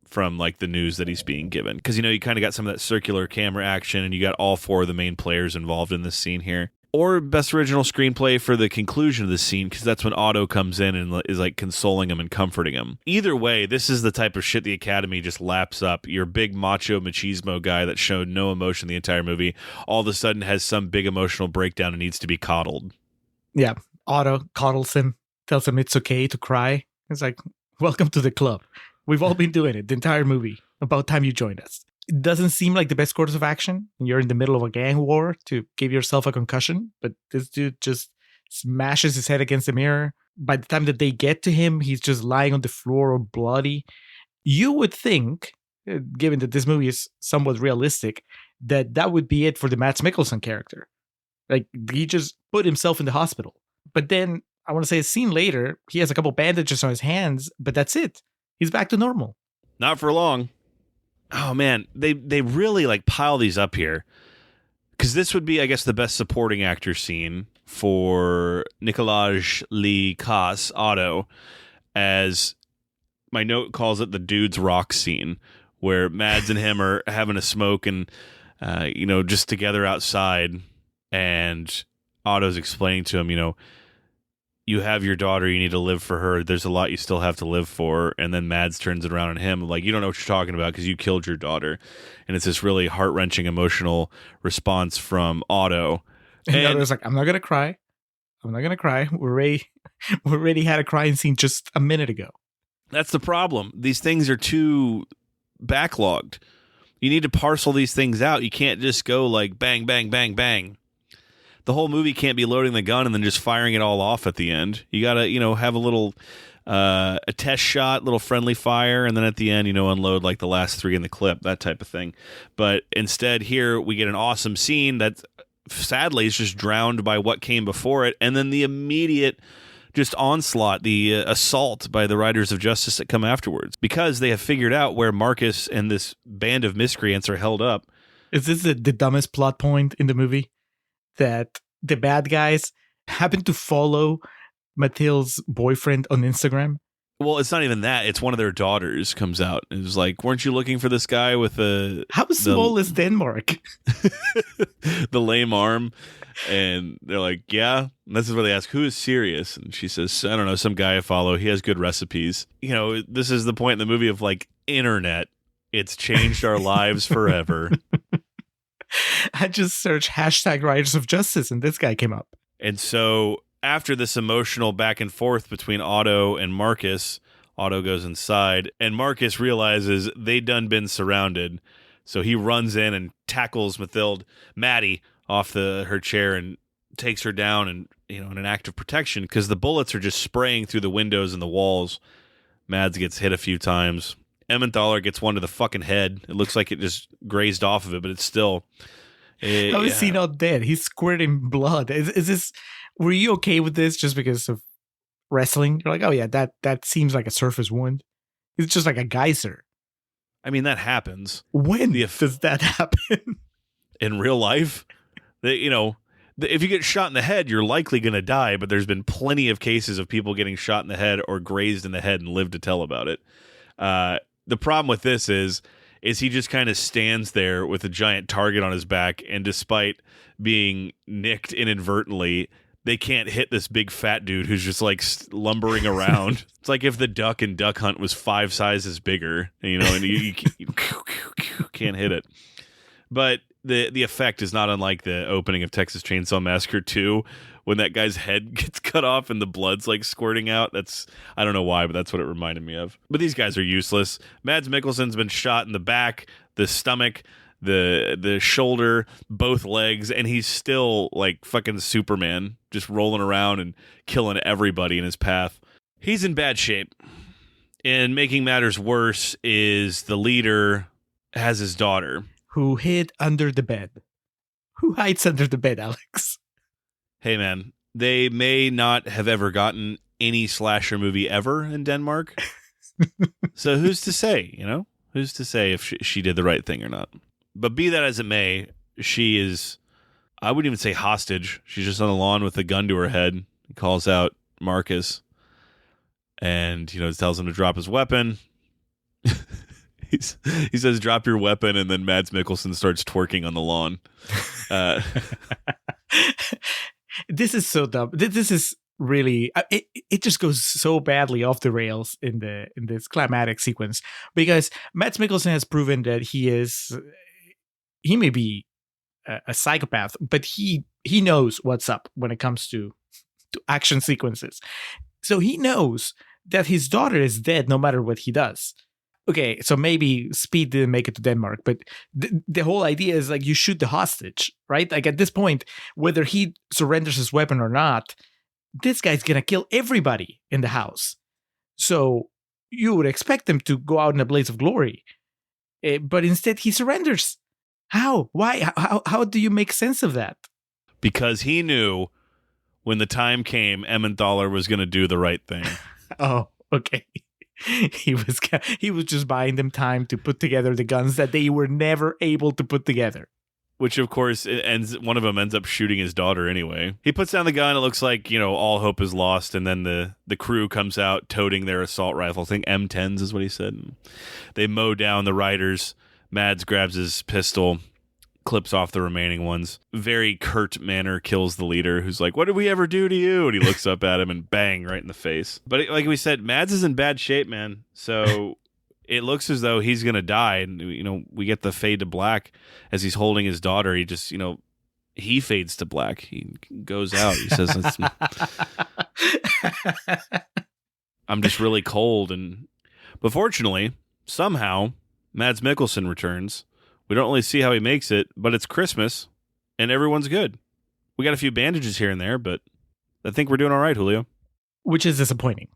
from like the news that he's being given. Because, you kind of got some of that circular camera action and you got all 4 of the main players involved in this scene here. Or best original screenplay for the conclusion of the scene, because that's when Otto comes in and is like consoling him and comforting him. Either way, this is the type of shit the Academy just laps up. Your big macho machismo guy that showed no emotion the entire movie all of a sudden has some big emotional breakdown and needs to be coddled. Yeah. Otto coddles him, tells him it's okay to cry. It's like, welcome to the club. We've all been doing it the entire movie. About time you joined us. It doesn't seem like the best course of action. You're in the middle of a gang war to give yourself a concussion, but this dude just smashes his head against the mirror. By the time that they get to him, he's just lying on the floor bloody. You would think, given that this movie is somewhat realistic, that would be it for the Mads Mikkelsen character. Like, he just put himself in the hospital. But then, I want to say a scene later, he has a couple bandages on his hands, but that's it. He's back to normal. Not for long. Oh, man. They really, like, pile these up here. Because this would be, I guess, the best supporting actor scene for Nicolas Lee Kaas, Otto, as my note calls it the dude's rock scene, where Mads and him are having a smoke and, just together outside, and Otto's explaining to him, you have your daughter, you need to live for her. There's a lot you still have to live for. And then Mads turns it around on him, like, you don't know what you're talking about because you killed your daughter. And it's this really heart-wrenching emotional response from Otto. And Otto's like, I'm not going to cry. I'm not going to cry. We already had a crying scene just a minute ago. That's the problem. These things are too backlogged. You need to parcel these things out. You can't just go like bang, bang, bang, bang. The whole movie can't be loading the gun and then just firing it all off at the end. You got to, have a little a test shot, little friendly fire, and then at the end, unload like the last 3 in the clip, that type of thing. But instead here we get an awesome scene that sadly is just drowned by what came before it, and then the immediate just onslaught, the assault by the Riders of Justice that come afterwards, because they have figured out where Marcus and this band of miscreants are held up. Is this the dumbest plot point in the movie? That the bad guys happen to follow Mathilde's boyfriend on Instagram? Well, it's not even that. It's one of their daughters comes out and is like, weren't you looking for this guy with How small is Denmark? The lame arm. And they're like, yeah. And this is where they ask, who is serious? And she says, I don't know, some guy I follow. He has good recipes. This is the point in the movie of like internet. It's changed our lives forever. I just searched #Riders of Justice and this guy came up. And so after this emotional back and forth between Otto and Marcus, Otto goes inside, and Marcus realizes they done been surrounded. So he runs in and tackles Maddie off her chair and takes her down, and in an act of protection, because the bullets are just spraying through the windows and the walls. Mads gets hit a few times. Emmenthaler gets one to the fucking head. It looks like it just grazed off of it, but it's still... How is he not dead? He's squirting blood. Is this... Were you okay with this just because of wrestling? You're like, oh yeah, that seems like a surface wound. It's just like a geyser. I mean, that happens. When does that happen? In real life? If you get shot in the head, you're likely going to die, but there's been plenty of cases of people getting shot in the head or grazed in the head and live to tell about it. The problem with this is he just kind of stands there with a giant target on his back, and despite being nicked inadvertently, they can't hit this big fat dude who's just like lumbering around. It's like if the duck in Duck Hunt was 5 sizes bigger, and you can't hit it. But the effect is not unlike the opening of Texas Chainsaw Massacre 2, when that guy's head gets cut off and the blood's like squirting out. I don't know why, but that's what it reminded me of. But these guys are useless. Mads Mikkelsen's been shot in the back, the stomach, the shoulder, both legs, and he's still like fucking Superman, just rolling around and killing everybody in his path. He's in bad shape. And making matters worse is the leader has his daughter, who hid under the bed. Who hides under the bed, Alex? Hey, man, they may not have ever gotten any slasher movie ever in Denmark. So who's to say, Who's to say if she did the right thing or not? But be that as it may, she is, I wouldn't even say hostage. She's just on the lawn with a gun to her head. He calls out Marcus and, tells him to drop his weapon. He says, drop your weapon, and then Mads Mikkelsen starts twerking on the lawn. This is so dumb. This is really... It just goes so badly off the rails in this climatic sequence, because Mads Mikkelsen has proven that he may be a psychopath, but he knows what's up when it comes to action sequences. So he knows that his daughter is dead no matter what he does. Okay, so maybe Speed didn't make it to Denmark, but the whole idea is like you shoot the hostage, right? Like at this point, whether he surrenders his weapon or not, this guy's gonna kill everybody in the house. So you would expect him to go out in a blaze of glory, but instead he surrenders. How? Why? How do you make sense of that? Because he knew when the time came, Emmenthaler was going to do the right thing. Oh, okay. He was just buying them time to put together the guns that they were never able to put together. Which, of course, one of them ends up shooting his daughter anyway. He puts down the gun. It looks like, all hope is lost. And then the crew comes out toting their assault rifle. I think M10s is what he said. They mow down the riders. Mads grabs his pistol, clips off the remaining ones. Very curt manner kills the leader, who's like, what did we ever do to you? And he looks up at him and bang, right in the face. But like we said, Mads is in bad shape, man. So it looks as though he's going to die. And, we get the fade to black as he's holding his daughter. He just, he fades to black. He goes out. He says, I'm just really cold. But fortunately, somehow, Mads Mikkelsen returns. We don't really see how he makes it, but it's Christmas, and everyone's good. We got a few bandages here and there, but I think we're doing all right, Julio. Which is disappointing,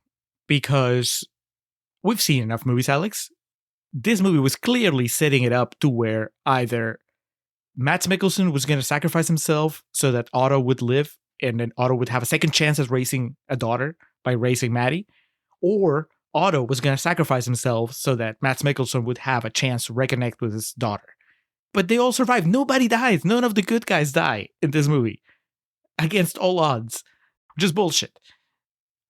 because we've seen enough movies, Alex. This movie was clearly setting it up to where either Mads Mikkelsen was going to sacrifice himself so that Otto would live, and then Otto would have a second chance at raising a daughter by raising Maddie, or Otto was going to sacrifice himself so that Mads Mikkelsen would have a chance to reconnect with his daughter. But they all survive. Nobody dies. None of the good guys die in this movie. Against all odds. Just bullshit.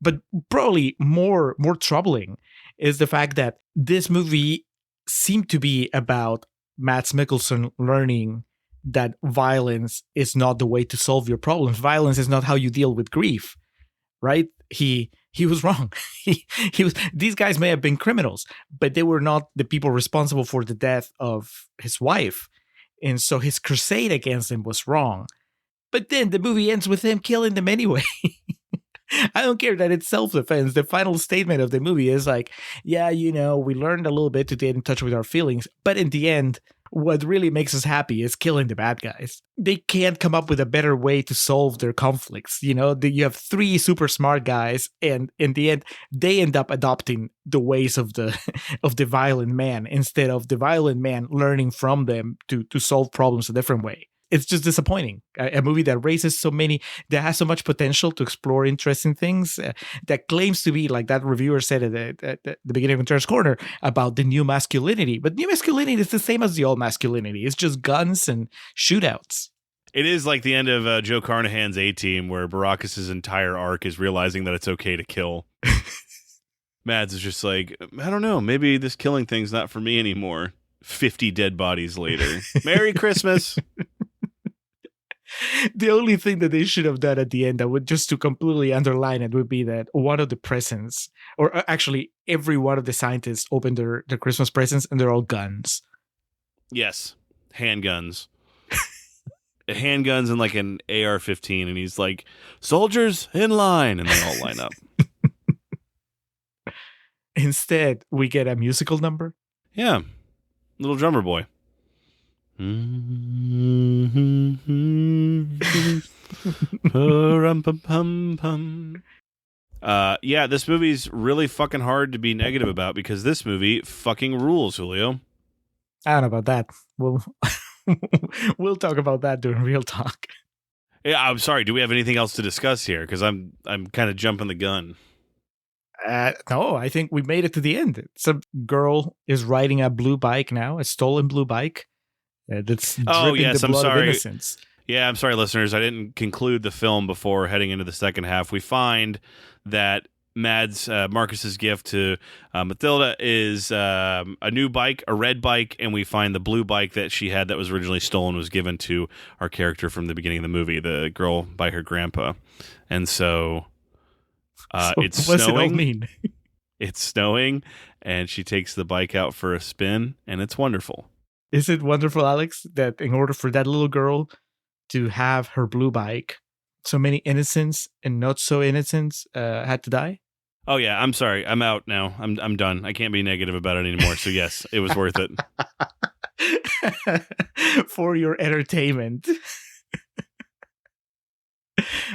But probably more troubling is the fact that this movie seemed to be about Mads Mikkelsen learning that violence is not the way to solve your problems. Violence is not how you deal with grief, right? He was wrong. He was. These guys may have been criminals, but they were not the people responsible for the death of his wife, and so his crusade against him was wrong. But then the movie ends with him killing them anyway. I don't care that it's self-defense. The final statement of the movie is like, yeah, we learned a little bit to get in touch with our feelings, but in the end, what really makes us happy is killing the bad guys. They can't come up with a better way to solve their conflicts. You have 3 super smart guys, and in the end, they end up adopting the ways of the violent man instead of the violent man learning from them to solve problems a different way. It's just disappointing. A movie that that has so much potential to explore interesting things, that claims to be, like that reviewer said at the beginning of Contrarians Corner, about the new masculinity. But new masculinity is the same as the old masculinity. It's just guns and shootouts. It is like the end of Joe Carnahan's A-Team, where Baracus' entire arc is realizing that it's okay to kill. Mads is just like, I don't know, maybe this killing thing's not for me anymore. 50 dead bodies later. Merry Christmas! The only thing that they should have done at the end, that would just to completely underline it, would be that one of the presents, or actually every one of the scientists opened their Christmas presents and they're all guns. Yes, handguns. Handguns and like an AR-15, and he's like, soldiers in line, and they all line up. Instead, we get a musical number. Yeah, little drummer boy. Yeah, this movie's really fucking hard to be negative about, because this movie fucking rules, Julio. I don't know about that. We'll talk about that during Real Talk. Yeah, I'm sorry. Do we have anything else to discuss here? Because I'm kind of jumping the gun. No, I think we made it to the end. Some girl is riding a blue bike now, a stolen blue bike. That's dripping the blood of innocence. Yeah, I'm sorry, listeners. I didn't conclude the film before heading into the second half. We find that Mads, Marcus's gift to Matilda is a new bike, a red bike, and we find the blue bike that she had that was originally stolen was given to our character from the beginning of the movie, the girl by her grandpa. And so it's snowing. What's it all mean? It's snowing, and she takes the bike out for a spin, and it's wonderful. Is it wonderful, Alex, that in order for that little girl to have her blue bike, so many innocents and not so innocents had to die? Oh yeah, I'm sorry. I'm out now. I'm done. I can't be negative about it anymore. So yes, it was worth it. For your entertainment.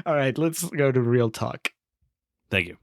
All right, let's go to Real Talk. Thank you.